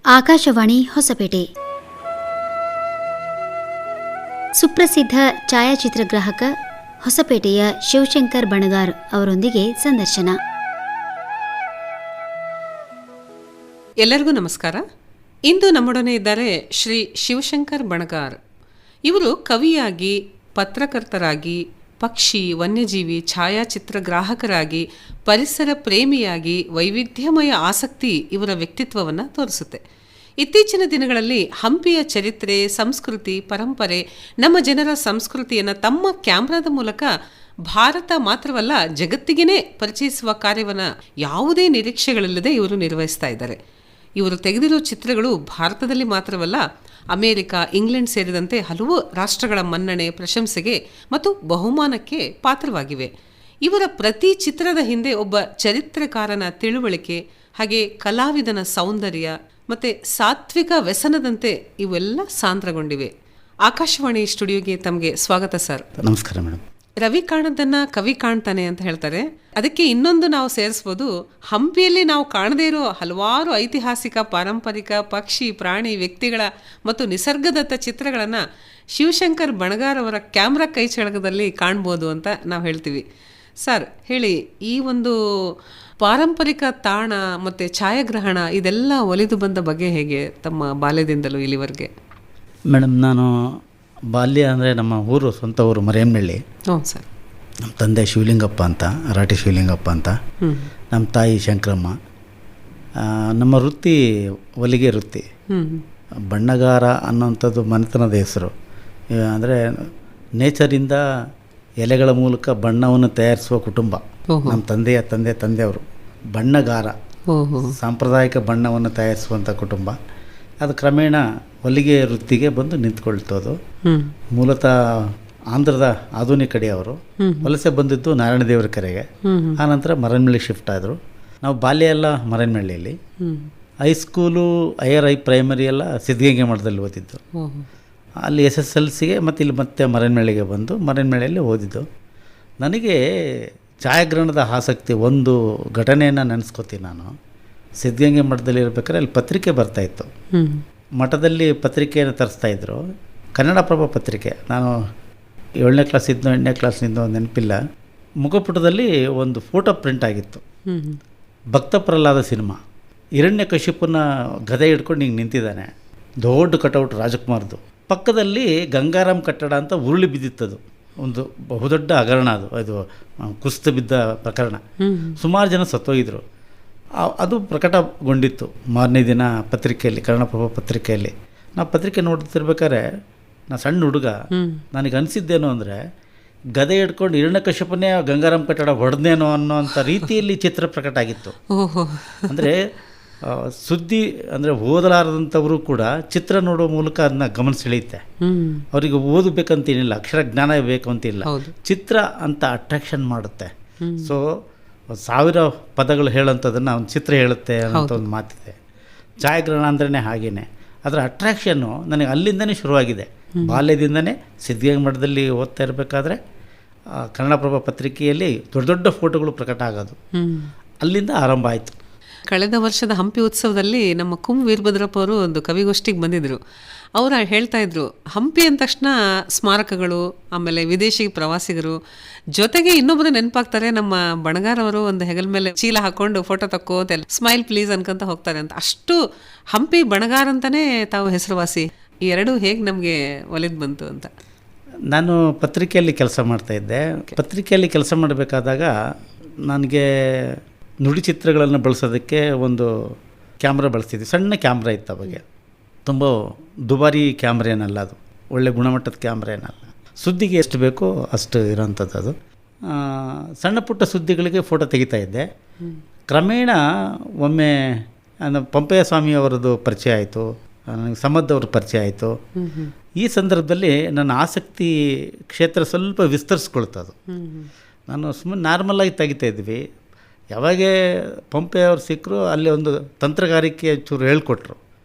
ಆಕಾಶವಾಣಿ ಹೊಸಪೇಟೆ. ಸುಪ್ರಸಿದ್ಧ ಛಾಯಾಚಿತ್ರಗ್ರಾಹಕ ಹೊಸಪೇಟೆಯ ಶಿವಶಂಕರ್ ಬಣಗಾರ್ ಅವರೊಂದಿಗೆ ಸಂದರ್ಶನ. ಎಲ್ಲರಿಗೂ ನಮಸ್ಕಾರ. ಇಂದು ನಮ್ಮೊಡನೆ ಇದ್ದಾರೆ ಶ್ರೀ ಶಿವಶಂಕರ್ ಬಣಗಾರ್. ಇವರು ಕವಿಯಾಗಿ, ಪತ್ರಕರ್ತರಾಗಿ, ಪಕ್ಷಿ, ವನ್ಯಜೀವಿ, ಛಾಯಾಚಿತ್ರಗ್ರಾಹಕರಾಗಿ, ಪರಿಸರ ಪ್ರೇಮಿಯಾಗಿ ವೈವಿಧ್ಯಮಯ ಆಸಕ್ತಿ ಇವರ ವ್ಯಕ್ತಿತ್ವವನ್ನು ತೋರಿಸುತ್ತೆ. ಇತ್ತೀಚಿನ ದಿನಗಳಲ್ಲಿ ಹಂಪಿಯ ಚರಿತ್ರೆ, ಸಂಸ್ಕೃತಿ, ಪರಂಪರೆ, ನಮ್ಮ ಜನರ ಸಂಸ್ಕೃತಿಯನ್ನು ತಮ್ಮ ಕ್ಯಾಮ್ರಾದ ಮೂಲಕ ಭಾರತ ಮಾತ್ರವಲ್ಲ ಜಗತ್ತಿಗೇ ಪರಿಚಯಿಸುವ ಕಾರ್ಯವನ್ನು ಯಾವುದೇ ನಿರೀಕ್ಷೆಗಳಿಲ್ಲದೆ ಇವರು ನಿರ್ವಹಿಸ್ತಾ ಇದ್ದಾರೆ. ಇವರು ತೆಗೆದಿರೋ ಚಿತ್ರಗಳು ಭಾರತದಲ್ಲಿ ಮಾತ್ರವಲ್ಲ, ಅಮೆರಿಕ, ಇಂಗ್ಲೆಂಡ್ ಸೇರಿದಂತೆ ಹಲವು ರಾಷ್ಟ್ರಗಳ ಮನ್ನಣೆ, ಪ್ರಶಂಸೆಗೆ ಮತ್ತು ಬಹುಮಾನಕ್ಕೆ ಪಾತ್ರವಾಗಿವೆ. ಇವರ ಪ್ರತಿ ಚಿತ್ರದ ಹಿಂದೆ ಒಬ್ಬ ಚರಿತ್ರಕಾರನ ತಿಳುವಳಿಕೆ, ಹಾಗೆ ಕಲಾವಿದನ ಸೌಂದರ್ಯ ಮತ್ತು ಸಾತ್ವಿಕ ವ್ಯಸನದಂತೆ ಇವೆಲ್ಲ ಸಾಂದ್ರಗೊಂಡಿವೆ. ಆಕಾಶವಾಣಿ ಸ್ಟುಡಿಯೋಗೆ ತಮಗೆ ಸ್ವಾಗತ ಸರ್. ನಮಸ್ಕಾರ ಮೇಡಮ್. ರವಿ ಕಾಣದನ್ನ ಕವಿ ಕಾಣ್ತಾನೆ ಅಂತ ಹೇಳ್ತಾರೆ. ಅದಕ್ಕೆ ಇನ್ನೊಂದು ನಾವು ಸೇರಿಸ್ಬೋದು, ಹಂಪಿಯಲ್ಲಿ ನಾವು ಕಾಣದೇ ಇರೋ ಹಲವಾರು ಐತಿಹಾಸಿಕ, ಪಾರಂಪರಿಕ, ಪಕ್ಷಿ, ಪ್ರಾಣಿ, ವ್ಯಕ್ತಿಗಳ ಮತ್ತು ನಿಸರ್ಗದತ್ತ ಚಿತ್ರಗಳನ್ನು ಶಿವಶಂಕರ್ ಬಣಗಾರ್ ಅವರ ಕ್ಯಾಮ್ರಾ ಕೈಚಳಕದಲ್ಲಿ ಕಾಣ್ಬೋದು ಅಂತ ನಾವು ಹೇಳ್ತೀವಿ. ಸರ್ ಹೇಳಿ, ಈ ಒಂದು ಪಾರಂಪರಿಕ ತಾಣ ಮತ್ತು ಛಾಯಾಗ್ರಹಣ ಇದೆಲ್ಲ ಒಲಿದು ಬಂದ ಬಗ್ಗೆ ಹೇಗೆ ತಮ್ಮ ಬಾಲ್ಯದಿಂದಲೂ ಇಲ್ಲಿವರೆಗೆ? ಮೇಡಮ್, ನಾನು ಬಾಲ್ಯ ಅಂದರೆ ನಮ್ಮ ಊರು, ಸ್ವಂತ ಊರು ಮರೇಮ್ನಳ್ಳಿ. ಹ್ಞೂ ಸರ್. ನಮ್ಮ ತಂದೆ ಶಿವಲಿಂಗಪ್ಪ ಅಂತ, ರಾಟಿ ಶಿವಲಿಂಗಪ್ಪ ಅಂತ, ನಮ್ಮ ತಾಯಿ ಶಂಕರಮ್ಮ. ನಮ್ಮ ವೃತ್ತಿ ಹೊಲಿಗೆ ವೃತ್ತಿ. ಬಣ್ಣಗಾರ ಅನ್ನೋಂಥದ್ದು ಮನೆತನದ ಹೆಸರು. ಅಂದರೆ ನೇಚರಿಂದ ಎಲೆಗಳ ಮೂಲಕ ಬಣ್ಣವನ್ನು ತಯಾರಿಸುವ ಕುಟುಂಬ ನಮ್ಮ ತಂದೆಯವರು ಬಣ್ಣಗಾರ. ಸಾಂಪ್ರದಾಯಿಕ ಬಣ್ಣವನ್ನು ತಯಾರಿಸುವಂಥ ಕುಟುಂಬ. ಅದು ಕ್ರಮೇಣ ಹೊಲಿಗೆ ವೃತ್ತಿಗೆ ಬಂದು ನಿಂತ್ಕೊಳ್ತೋದು. ಮೂಲತಃ ಆಂಧ್ರದ ಆಧುನಿಕ ಕಡೆಯವರು, ವಲಸೆ ಬಂದಿದ್ದು ನಾರಾಯಣದೇವರ ಕೆರೆಗೆ. ಆನಂತರ ಮರನ್ಮಳ್ಳಿ ಶಿಫ್ಟ್ ಆದರು. ನಾವು ಬಾಲ್ಯ ಎಲ್ಲ ಮರನ್ಮಳ್ಳಿಯಲ್ಲಿ, ಹೈಸ್ಕೂಲು, ಹೈಯರ್ ಪ್ರೈಮರಿ ಎಲ್ಲ ಸಿದ್ಧಗಂಗೆ ಮಠದಲ್ಲಿ ಓದಿದ್ದು. ಅಲ್ಲಿ SSLCಗೆ ಮತ್ತು ಇಲ್ಲಿ ಮತ್ತೆ ಮರನ್ಮಳ್ಳಿಗೆ ಬಂದು ಮರನ್ಮಳ್ಳಿಯಲ್ಲಿ ಓದಿದ್ದು. ನನಗೆ ಛಾಯಾಗ್ರಹಣದ ಆಸಕ್ತಿ, ಒಂದು ಘಟನೆಯನ್ನು ನೆನೆಸ್ಕೋತೀನಿ ನಾನು. ಸಿದ್ಧಗಂಗೆ ಮಠದಲ್ಲಿ ಇರಬೇಕಾದ್ರೆ ಅಲ್ಲಿ ಪತ್ರಿಕೆ ಬರ್ತಾಯಿತ್ತು. ಮಠದಲ್ಲಿ ಪತ್ರಿಕೆಯನ್ನು ತರಿಸ್ತಾಯಿದ್ರು, ಕನ್ನಡಪ್ರಭ ಪತ್ರಿಕೆ. ನಾನು 7ನೇ ಕ್ಲಾಸ್ ಇದ್ದು 8ನೇ ಕ್ಲಾಸ್ನಿಂದ ನೆನಪಿಲ್ಲ. ಮುಖಪುಟದಲ್ಲಿ ಒಂದು ಫೋಟೋ ಪ್ರಿಂಟ್ ಆಗಿತ್ತು. ಭಕ್ತ ಪ್ರಹ್ಲಾದ ಸಿನಿಮಾ. ಹಿರಣ್ಯಕಶಿಪುನ ಗದೆ ಹಿಡ್ಕೊಂಡು ಹಿಂಗೆ ನಿಂತಿದ್ದಾನೆ, ದೊಡ್ಡ ಕಟೌಟ್ ರಾಜಕುಮಾರ್ದು. ಪಕ್ಕದಲ್ಲಿ ಗಂಗಾರಾಮ್ ಕಟ್ಟಡ ಅಂತ ಉರುಳಿ ಬಿದ್ದಿತ್ತದು. ಒಂದು ಬಹುದೊಡ್ಡ ಹಗರಣ ಅದು ಕುಸಿತ ಬಿದ್ದ ಪ್ರಕರಣ. ಸುಮಾರು ಜನ ಸತ್ತೋಗಿದ್ರು. ಅದು ಪ್ರಕಟಗೊಂಡಿತ್ತು ಮಾರನೇ ದಿನ ಪತ್ರಿಕೆಯಲ್ಲಿ, ಕನ್ನಡಪ್ರಭ ಪತ್ರಿಕೆಯಲ್ಲಿ. ನಾವು ಪತ್ರಿಕೆ ನೋಡ್ತಿರ್ಬೇಕಾದ್ರೆ, ನಾನು ಸಣ್ಣ ಹುಡುಗ, ನನಗೆ ಅನಿಸಿದ್ದೇನು ಅಂದರೆ, ಗದೆ ಹಿಡ್ಕೊಂಡು ಹಿರಣ್ಯಕಶಿಪನೇ ಗಂಗಾರಾಮ್ ಕಟ್ಟಡ ಹೊಡೆದೇನೋ ಅನ್ನೋಂಥ ರೀತಿಯಲ್ಲಿ ಚಿತ್ರ ಪ್ರಕಟ ಆಗಿತ್ತು. ಅಂದರೆ ಸುದ್ದಿ ಅಂದರೆ ಓದಲಾರದಂಥವರು ಕೂಡ ಚಿತ್ರ ನೋಡೋ ಮೂಲಕ ಅದನ್ನ ಗಮನ ಸೆಳೆಯುತ್ತೆ. ಅವರಿಗೆ ಓದಬೇಕಂತೇನಿಲ್ಲ, ಅಕ್ಷರ ಜ್ಞಾನ ಬೇಕು ಅಂತಿಲ್ಲ, ಚಿತ್ರ ಅಂತ ಅಟ್ರಾಕ್ಷನ್ ಮಾಡುತ್ತೆ. ಸೊ 1000 ಪದಗಳು ಹೇಳೋಂಥದ್ದನ್ನು ಒಂದು ಚಿತ್ರ ಹೇಳುತ್ತೆ ಅಂತ ಒಂದು ಮಾತಿದೆ. ಛಾಯಾಗ್ರಹಣ ಅಂದ್ರೇ ಹಾಗೇನೆ. ಅದರ ಅಟ್ರಾಕ್ಷನ್ನು ನನಗೆ ಅಲ್ಲಿಂದನೇ ಶುರುವಾಗಿದೆ. ಬಾಲ್ಯದಿಂದನೇ ಸಿದ್ಧಗಂಗೆ ಮಠದಲ್ಲಿ ಓದ್ತಾ ಇರಬೇಕಾದ್ರೆ ಕನ್ನಡಪ್ರಭ ಪತ್ರಿಕೆಯಲ್ಲಿ ದೊಡ್ಡ ದೊಡ್ಡ ಫೋಟೋಗಳು ಪ್ರಕಟ ಆಗೋದು ಅಲ್ಲಿಂದ ಆರಂಭ ಆಯಿತು. ಕಳೆದ ವರ್ಷದ ಹಂಪಿ ಉತ್ಸವದಲ್ಲಿ ನಮ್ಮ ವೀರಭದ್ರಪ್ಪ ಅವರು ಒಂದು ಕವಿಗೋಷ್ಠಿಗೆ ಬಂದಿದ್ದರು. ಅವರು ಹೇಳ್ತಾ ಇದ್ರು, ಹಂಪಿ ಅಂದ ತಕ್ಷಣ ಸ್ಮಾರಕಗಳು, ಆಮೇಲೆ ವಿದೇಶಿ ಪ್ರವಾಸಿಗರು, ಜೊತೆಗೆ ಇನ್ನೊಬ್ಬರು ನೆನಪಾಗ್ತಾರೆ, ನಮ್ಮ ಬಣಗಾರ್ ಅವರು ಒಂದು ಹೆಗಲ ಮೇಲೆ ಚೀಲ ಹಾಕೊಂಡು ಫೋಟೋ ತಕ್ಕೋತೆ ಸ್ಮೈಲ್ ಪ್ಲೀಸ್ ಅನ್ಕೊಂತ ಹೋಗ್ತಾರೆ ಅಂತ. ಅಷ್ಟು ಹಂಪಿ ಬಣಗಾರ್ ಅಂತಲೇ ತಾವು ಹೆಸರುವಾಸಿ. ಈ ಎರಡೂ ಹೇಗೆ ನಮಗೆ ಒಲಿದು ಬಂತು ಅಂತ? ನಾನು ಪತ್ರಿಕೆಯಲ್ಲಿ ಕೆಲಸ ಮಾಡ್ತಾಯಿದ್ದೆ. ಪತ್ರಿಕೆಯಲ್ಲಿ ಕೆಲಸ ಮಾಡಬೇಕಾದಾಗ ನನಗೆ ನುಡಿ ಚಿತ್ರಗಳನ್ನು ಬಳಸೋದಕ್ಕೆ ಒಂದು ಕ್ಯಾಮ್ರಾ ಬಳಸ್ತಿದ್ವಿ. ಸಣ್ಣ ಕ್ಯಾಮ್ರಾ ಇತ್ತು ಅವಾಗ. ತುಂಬ ದುಬಾರಿ ಕ್ಯಾಮ್ರಾ ಏನಲ್ಲ, ಅದು ಒಳ್ಳೆ ಗುಣಮಟ್ಟದ ಕ್ಯಾಮ್ರಾ ಏನಲ್ಲ. ಸುದ್ದಿಗೆ ಎಷ್ಟು ಬೇಕೋ ಅಷ್ಟು ಇರೋಂಥದ್ದು ಅದು. ಸಣ್ಣ ಪುಟ್ಟ ಸುದ್ದಿಗಳಿಗೆ ಫೋಟೋ ತೆಗಿತಾಯಿದ್ದೆ. ಕ್ರಮೇಣ ಒಮ್ಮೆ ಪಂಪಯ್ಯ ಸ್ವಾಮಿ ಅವರದ್ದು ಪರಿಚಯ ಆಯಿತು, ನನಗೆ ಸಮದ್ ಅವ್ರ ಪರಿಚಯ ಆಯಿತು. ಈ ಸಂದರ್ಭದಲ್ಲಿ ನನ್ನ ಆಸಕ್ತಿ ಕ್ಷೇತ್ರ ಸ್ವಲ್ಪ ವಿಸ್ತರಿಸ್ಕೊಳ್ತದು. ನಾನು ಸುಮ್ಮನೆ ನಾರ್ಮಲಾಗಿ ತೆಗಿತಾಯಿದ್ವಿ. ಯಾವಾಗೇ ಪಂಪೆ ಅವ್ರು ಸಿಕ್ಕರು ಅಲ್ಲಿ ಒಂದು ತಂತ್ರಗಾರಿಕೆ ಚೂರು ಹೇಳ್ಕೊಟ್ರು.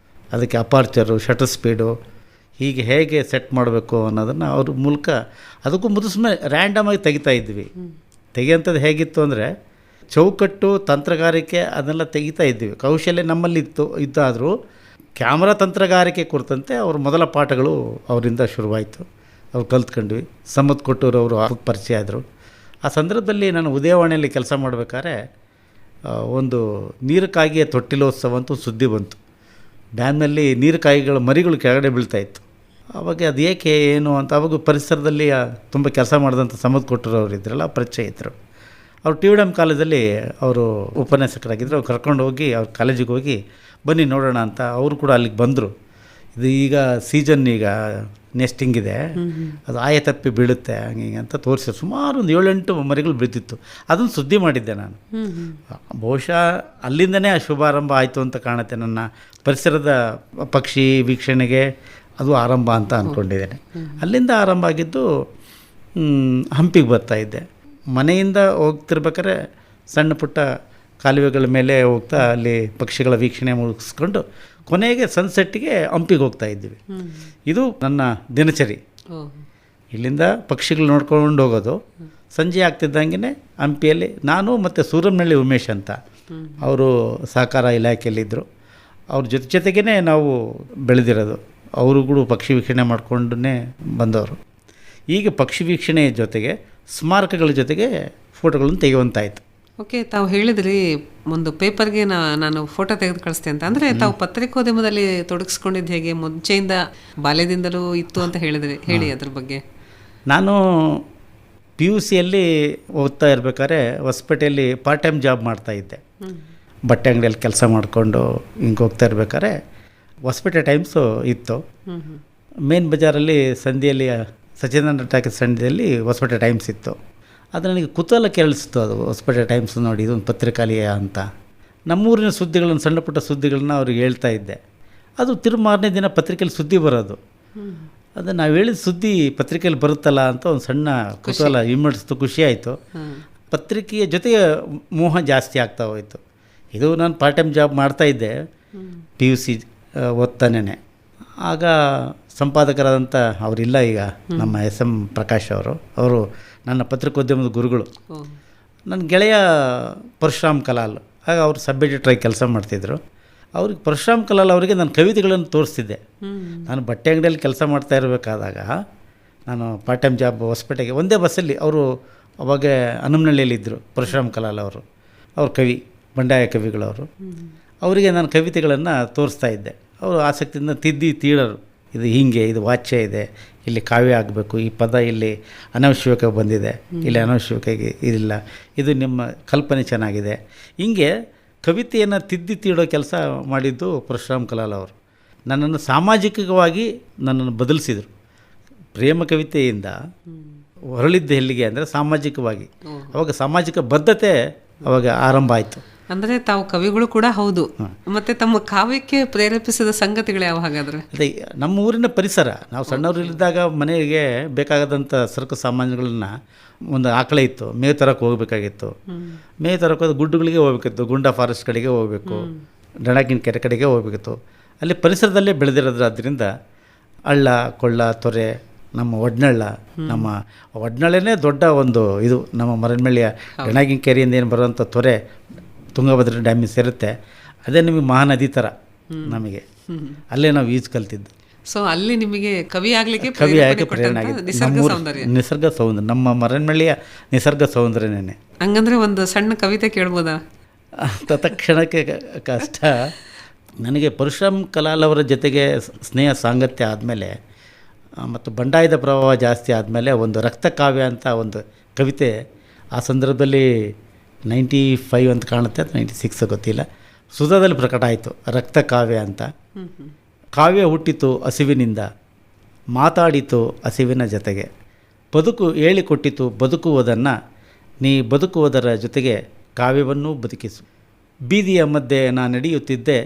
ಅದಕ್ಕೆ ಅಪಾರ್ಚರು, ಶಟರ್ ಸ್ಪೀಡು, ಹೀಗೆ ಹೇಗೆ ಸೆಟ್ ಮಾಡಬೇಕು ಅನ್ನೋದನ್ನು ಅವ್ರ ಮೂಲಕ, ಅದಕ್ಕೂ ಮೊದಲು ಸುಮ್ಮನೆ ರ್ಯಾಂಡಮಾಗಿ ತೆಗಿತಾಯಿದ್ವಿ. ತೆಗೆಯೋಂಥದ್ದು ಹೇಗಿತ್ತು ಅಂದರೆ, ಚೌಕಟ್ಟು, ತಂತ್ರಗಾರಿಕೆ ಅದನ್ನೆಲ್ಲ ತೆಗಿತಾ ಇದ್ವಿ. ಕೌಶಲ್ಯ ನಮ್ಮಲ್ಲಿ ಇದ್ದಾದರೂ ಕ್ಯಾಮ್ರಾ ತಂತ್ರಗಾರಿಕೆ ಕುರಿತಂತೆ ಅವ್ರ ಮೊದಲ ಪಾಠಗಳು ಅವರಿಂದ ಶುರುವಾಯಿತು. ಅವ್ರು ಕಲ್ತ್ಕೊಂಡ್ವಿ. ಸಮತ್ ಕೊಟ್ಟೂರು ಅವರು ಪರಿಚಯ ಆದರು. ಆ ಸಂದರ್ಭದಲ್ಲಿ ನಾನು ಉದಯವಾಣಿಯಲ್ಲಿ ಕೆಲಸ ಮಾಡಬೇಕಾದ್ರೆ ಒಂದು ನೀರುಕಾಯಿಯ ತೊಟ್ಟಿಲೋತ್ಸವ ಅಂತ ಸುದ್ದಿ ಬಂತು. ಡ್ಯಾಮ್ನಲ್ಲಿ ನೀರುಕಾಯಿಗಳ ಮರಿಗಳು ಕೆಳಗಡೆ ಬೀಳ್ತಾಯಿತ್ತು. ಆವಾಗ ಅದು ಏಕೆ ಏನು ಅಂತ ಅವಾಗ ಪರಿಸರದಲ್ಲಿ ತುಂಬ ಕೆಲಸ ಮಾಡಿದಂಥ ಸಮತ್ ಕೊಟ್ಟೂರು ಅವರು ಇದ್ರಲ್ಲ, ಪರಿಚಯ ಇದ್ದರು. ಅವರು ಟಿ ವಿ ಡ್ಯಾಮ್ ಕಾಲೇಜಲ್ಲಿ ಅವರು ಉಪನ್ಯಾಸಕರಾಗಿದ್ದರು. ಅವ್ರು ಕರ್ಕೊಂಡು ಹೋಗಿ ಅವ್ರ ಕಾಲೇಜಿಗೆ ಹೋಗಿ ಬನ್ನಿ ನೋಡೋಣ ಅಂತ ಅವರು ಕೂಡ ಅಲ್ಲಿಗೆ ಬಂದರು. ಇದು ಈಗ ಸೀಸನ್, ಈಗ ನೆಸ್ಟಿಂಗ್ ಇದೆ, ಅದು ಆಯ ತಪ್ಪಿ ಬೀಳುತ್ತೆ ಹಂಗೆ ಅಂತ ತೋರಿಸಿ ಸುಮಾರು ಒಂದು 7-8 ಮರಿಗಳು ಬೀಳ್ತಿತ್ತು. ಅದನ್ನು ಸುದ್ದಿ ಮಾಡಿದ್ದೆ ನಾನು. ಬಹುಶಃ ಅಲ್ಲಿಂದನೇ ಆ ಶುಭಾರಂಭ ಆಯಿತು ಅಂತ ಕಾಣುತ್ತೆ. ನನ್ನ ಪರಿಸರದ ಪಕ್ಷಿ ವೀಕ್ಷಣೆಗೆ ಅದು ಆರಂಭ ಅಂತ ಅಂದ್ಕೊಂಡಿದ್ದೇನೆ. ಅಲ್ಲಿಂದ ಆರಂಭ ಆಗಿದ್ದು ಹಂಪಿಗೆ ಬರ್ತಾಯಿದ್ದೆ. ಮನೆಯಿಂದ ಹೋಗ್ತಿರ್ಬೇಕಾದ್ರೆ ಸಣ್ಣ ಪುಟ್ಟ ಕಾಲುವೆಗಳ ಮೇಲೆ ಹೋಗ್ತಾ ಅಲ್ಲಿ ಪಕ್ಷಿಗಳ ವೀಕ್ಷಣೆ ಮುಗಿಸ್ಕೊಂಡು ಕೊನೆಗೆ ಸನ್ಸೆಟ್ಟಿಗೆ ಹಂಪಿಗೆ ಹೋಗ್ತಾ ಇದ್ದೀವಿ. ಇದು ನನ್ನ ದಿನಚರಿ. ಇಲ್ಲಿಂದ ಪಕ್ಷಿಗಳು ನೋಡ್ಕೊಂಡು ಹೋಗೋದು. ಸಂಜೆ ಆಗ್ತಿದ್ದಂಗೆ ಹಂಪಿಯಲ್ಲಿ ನಾನು ಮತ್ತು ಸೂರಮ್ನಳ್ಳಿ ಉಮೇಶ್ ಅಂತ ಅವರು ಸಹಕಾರ ಇಲಾಖೆಯಲ್ಲಿದ್ದರು. ಅವ್ರ ಜೊತೆಗೇ ನಾವು ಬೆಳೆದಿರೋದು. ಅವರು ಕೂಡ ಪಕ್ಷಿ ವೀಕ್ಷಣೆ ಮಾಡಿಕೊಂಡೇ ಬಂದವರು. ಈಗ ಪಕ್ಷಿ ವೀಕ್ಷಣೆಯ ಜೊತೆಗೆ ಸ್ಮಾರಕಗಳ ಜೊತೆಗೆ ಫೋಟೋಗಳನ್ನು ತೆಗೆಯುವಂತಾಯಿತು. ಓಕೆ, ತಾವು ಹೇಳಿದ್ರಿ ಒಂದು ಪೇಪರ್ಗೆ ನಾನು ಫೋಟೋ ತೆಗೆದು ಕಳಿಸ್ತೇನೆ ಅಂತ. ಅಂದರೆ ತಾವು ಪತ್ರಿಕೋದ್ಯಮದಲ್ಲಿ ತೊಡಗಿಸ್ಕೊಂಡಿದ್ದು ಹೇಗೆ? ಮುಂಚೆಯಿಂದ ಬಾಲ್ಯದಿಂದಲೂ ಇತ್ತು ಅಂತ ಹೇಳಿದ್ರಿ, ಹೇಳಿ ಅದ್ರ ಬಗ್ಗೆ. ನಾನು PUCಯಲ್ಲಿ ಓದ್ತಾ ಇರ್ಬೇಕಾದ್ರೆ ಹೊಸಪೇಟೆಯಲ್ಲಿ ಪಾರ್ಟ್ ಟೈಮ್ ಜಾಬ್ ಮಾಡ್ತಾಯಿದ್ದೆ. ಬಟ್ಟೆ ಅಂಗಡಿಯಲ್ಲಿ ಕೆಲಸ ಮಾಡಿಕೊಂಡು ಹಿಂಗೆ ಹೋಗ್ತಾ ಇರ್ಬೇಕಾದ್ರೆ ಹೊಸಪೇಟೆ ಟೈಮ್ಸು ಇತ್ತು. ಮೇನ್ ಬಜಾರಲ್ಲಿ ಸಂಧಿಯಲ್ಲಿ ಸಚಿದಾನಂದ ಟಾಕೀಸ್ ಸಂಧಿಯಲ್ಲಿ ಹೊಸಪೇಟೆ ಟೈಮ್ಸ್ ಇತ್ತು. ಅದು ನನಗೆ ಕುತೂಹಲ ಕೇಳಿಸ್ತು. ಅದು ಹೊಸಪೇಟೆ ಟೈಮ್ಸ್ ನೋಡಿ, ಇದೊಂದು ಪತ್ರಿಕಾಲಯ ಅಂತ. ನಮ್ಮೂರಿನ ಸುದ್ದಿಗಳನ್ನು, ಸಣ್ಣ ಪುಟ್ಟ ಸುದ್ದಿಗಳನ್ನ ಅವ್ರಿಗೆ ಹೇಳ್ತಾ ಇದ್ದೆ. ಅದು ಮಾರನೇ ದಿನ ಪತ್ರಿಕೆಯಲ್ಲಿ ಸುದ್ದಿ ಬರೋದು. ಅದು ನಾವು ಹೇಳಿದ ಸುದ್ದಿ ಪತ್ರಿಕೆಯಲ್ಲಿ ಬರುತ್ತಲ್ಲ ಅಂತ ಒಂದು ಸಣ್ಣ ಕುತೂಹಲ ಇಮ್ಮಡಿಸ್ತು, ಖುಷಿ ಆಯಿತು. ಪತ್ರಿಕೆಯ ಜೊತೆಗೆ ಮೋಹ ಜಾಸ್ತಿ ಆಗ್ತಾ ಹೋಯಿತು. ಇದು ನಾನು ಪಾರ್ಟ್ ಟೈಮ್ ಜಾಬ್ ಮಾಡ್ತಾಯಿದ್ದೆ PUC ಓದ್ತಾನೇ. ಆಗ ಸಂಪಾದಕರಾದಂಥ ಅವರಿಲ್ಲ ಈಗ, ನಮ್ಮ SM ಪ್ರಕಾಶ್ ಅವರು ನನ್ನ ಪತ್ರಿಕೋದ್ಯಮದ ಗುರುಗಳು. ನನ್ನ ಗೆಳೆಯ ಪರಶುರಾಮ್ ಕಲಾಲ್, ಆಗ ಅವರು ಸಬ್ ಎಡಿಟರಾಗಿ ಕೆಲಸ ಮಾಡ್ತಿದ್ರು. ಅವ್ರಿಗೆ ಪರಶುರಾಮ್ ಕಲಾಲ್ ಅವರಿಗೆ ನನ್ನ ಕವಿತೆಗಳನ್ನು ತೋರಿಸ್ತಿದ್ದೆ. ನಾನು ಬಟ್ಟೆ ಅಂಗಡಿಯಲ್ಲಿ ಕೆಲಸ ಮಾಡ್ತಾ ಇರಬೇಕಾದಾಗ ನಾನು ಪಾರ್ಟ್ ಟೈಮ್ ಜಾಬ್ ಹೊಸಪೇಟೆಗೆ ಒಂದೇ ಬಸ್ಸಲ್ಲಿ, ಅವರು ಅವಾಗ ಹನುಮನಹಳ್ಳಿಯಲ್ಲಿದ್ದರು ಪರಶುರಾಮ್ ಕಲಾಲ್ ಅವರು. ಅವ್ರ ಕವಿ, ಬಂಡಾಯ ಕವಿಗಳವರು. ಅವರಿಗೆ ನಾನು ಕವಿತೆಗಳನ್ನು ತೋರಿಸ್ತಾ ಇದ್ದೆ. ಅವರು ಆಸಕ್ತಿಯಿಂದ ತಿದ್ದಿ ತೀಡರು. ಇದು ಹೀಗೆ, ಇದು ವಾಚ್ಯ ಇದೆ, ಇಲ್ಲಿ ಕಾವ್ಯ ಆಗಬೇಕು, ಈ ಪದ ಇಲ್ಲಿ ಅನವಶ್ಯಕ ಬಂದಿದೆ, ಇಲ್ಲಿ ಅನವಶ್ಯಕ ಇದಿಲ್ಲ, ಇದು ನಿಮ್ಮ ಕಲ್ಪನೆ ಚೆನ್ನಾಗಿದೆ. ಹೀಗೆ ಕವಿತೆಯನ್ನು ತಿದ್ದಿ ತೀಡೋ ಕೆಲಸ ಮಾಡಿದ್ದು ಪರಶುರಾಮ್ ಕಲಾಲ್ ಅವರು. ನನ್ನನ್ನು ಸಾಮಾಜಿಕವಾಗಿ ನನ್ನನ್ನು ಬದಲಿಸಿದರು. ಪ್ರೇಮ ಕವಿತೆಯಿಂದ ಹೊರಳಿದ್ದು ಎಲ್ಲಿಗೆ ಅಂದರೆ ಸಾಮಾಜಿಕವಾಗಿ. ಅವಾಗ ಸಾಮಾಜಿಕ ಬದ್ಧತೆ ಅವಾಗ ಆರಂಭ ಆಯಿತು. ಅಂದರೆ ತಾವು ಕವಿಗಳು ಕೂಡ ಹೌದು. ಮತ್ತು ತಮ್ಮ ಕಾವ್ಯಕ್ಕೆ ಪ್ರೇರೇಪಿಸಿದ ಸಂಗತಿಗಳು ಯಾವ? ಹಾಗಾದರೆ ಅದೇ ನಮ್ಮ ಊರಿನ ಪರಿಸರ. ನಾವು ಸಣ್ಣವರಿದ್ದಾಗ ಮನೆಗೆ ಬೇಕಾದಂಥ ಸರಕು ಸಾಮಾನುಗಳನ್ನ, ಒಂದು ಆಕಳ ಇತ್ತು, ಮೇವು ತರಕ್ಕೆ ಹೋಗಬೇಕಾಗಿತ್ತು. ಮೇವು ತರಕ್ಕೆ ಹೋದ ಗುಡ್ಡುಗಳಿಗೆ ಹೋಗ್ಬೇಕಿತ್ತು, ಗುಂಡ ಫಾರೆಸ್ಟ್ ಕಡೆಗೆ ಹೋಗಬೇಕು, ಡಣಗಿನ ಕೆರೆ ಕಡೆಗೆ ಹೋಗ್ಬೇಕಿತ್ತು. ಅಲ್ಲಿ ಪರಿಸರದಲ್ಲೇ ಬೆಳೆದಿರೋದ್ರಿಂದ ಹಳ್ಳ ಕೊಳ್ಳ ತೊರೆ, ನಮ್ಮ ಒಡ್ನಳ್ಳ, ನಮ್ಮ ಒಡ್ನಳ್ಳೆನೇ ದೊಡ್ಡ ಒಂದು ಇದು. ನಮ್ಮ ಮರನ್ಮಳ್ಳಿಯ ಡಣಗಿನ ಕೆರೆಯಿಂದ ಏನು ಬರುವಂಥ ತೊರೆ ತುಂಗಭದ್ರಾ ಡ್ಯಾಮಿಗೆ ಸೇರುತ್ತೆ. ಅದೇ ನಿಮಗೆ ಮಹಾನದಿ ಥರ ನಮಗೆ. ಅಲ್ಲೇ ನಾವು ಈಜು ಕಲ್ತಿದ್ದು. ಸೊ ಅಲ್ಲಿ ನಿಮಗೆ ಕವಿ ಆಗಲಿಕ್ಕೆ ಪ್ರೇರಣೆ ಆಗಿದೆ. ನಿಸರ್ಗ ಸೌಂದರ್ಯ, ನಮ್ಮ ಮರನ್ಮಳ್ಳಿಯ ನಿಸರ್ಗ ಸೌಂದರ್ಯನೇ. ಹಂಗಂದ್ರೆ ಒಂದು ಸಣ್ಣ ಕವಿತೆ ಕೇಳ್ಬೋದಾ? ತತ್ಕ್ಷಣಕ್ಕೆ ಕಷ್ಟ. ನನಗೆ ಪರಶುರಾಮ್ ಕಲಾಲ್ ಅವರ ಜೊತೆಗೆ ಸ್ನೇಹ ಸಾಂಗತ್ಯ ಆದಮೇಲೆ ಮತ್ತು ಬಂಡಾಯದ ಪ್ರಭಾವ ಜಾಸ್ತಿ ಆದಮೇಲೆ ಒಂದು ರಕ್ತ ಕಾವ್ಯ ಅಂತ ಒಂದು ಕವಿತೆ ಆ ಸಂದರ್ಭದಲ್ಲಿ 95 ಅಂತ ಕಾಣುತ್ತೆ, 96 ಗೊತ್ತಿಲ್ಲ, ಸುಧಾದಲ್ಲಿ ಪ್ರಕಟ ಆಯಿತು. ರಕ್ತ ಕಾವ್ಯ ಅಂತ. ಕಾವ್ಯ ಹುಟ್ಟಿತು ಹಸಿವಿನಿಂದ, ಮಾತಾಡಿತು ಹಸಿವಿನ ಜೊತೆಗೆ, ಬದುಕು ಹೇಳಿಕೊಟ್ಟಿತು ಬದುಕುವುದನ್ನು, ನೀ ಬದುಕುವುದರ ಜೊತೆಗೆ ಕಾವ್ಯವನ್ನು ಬದುಕಿಸು. ಬೀದಿಯ ಮಧ್ಯೆ ನಾನು ನಡೆಯುತ್ತಿದ್ದೆ,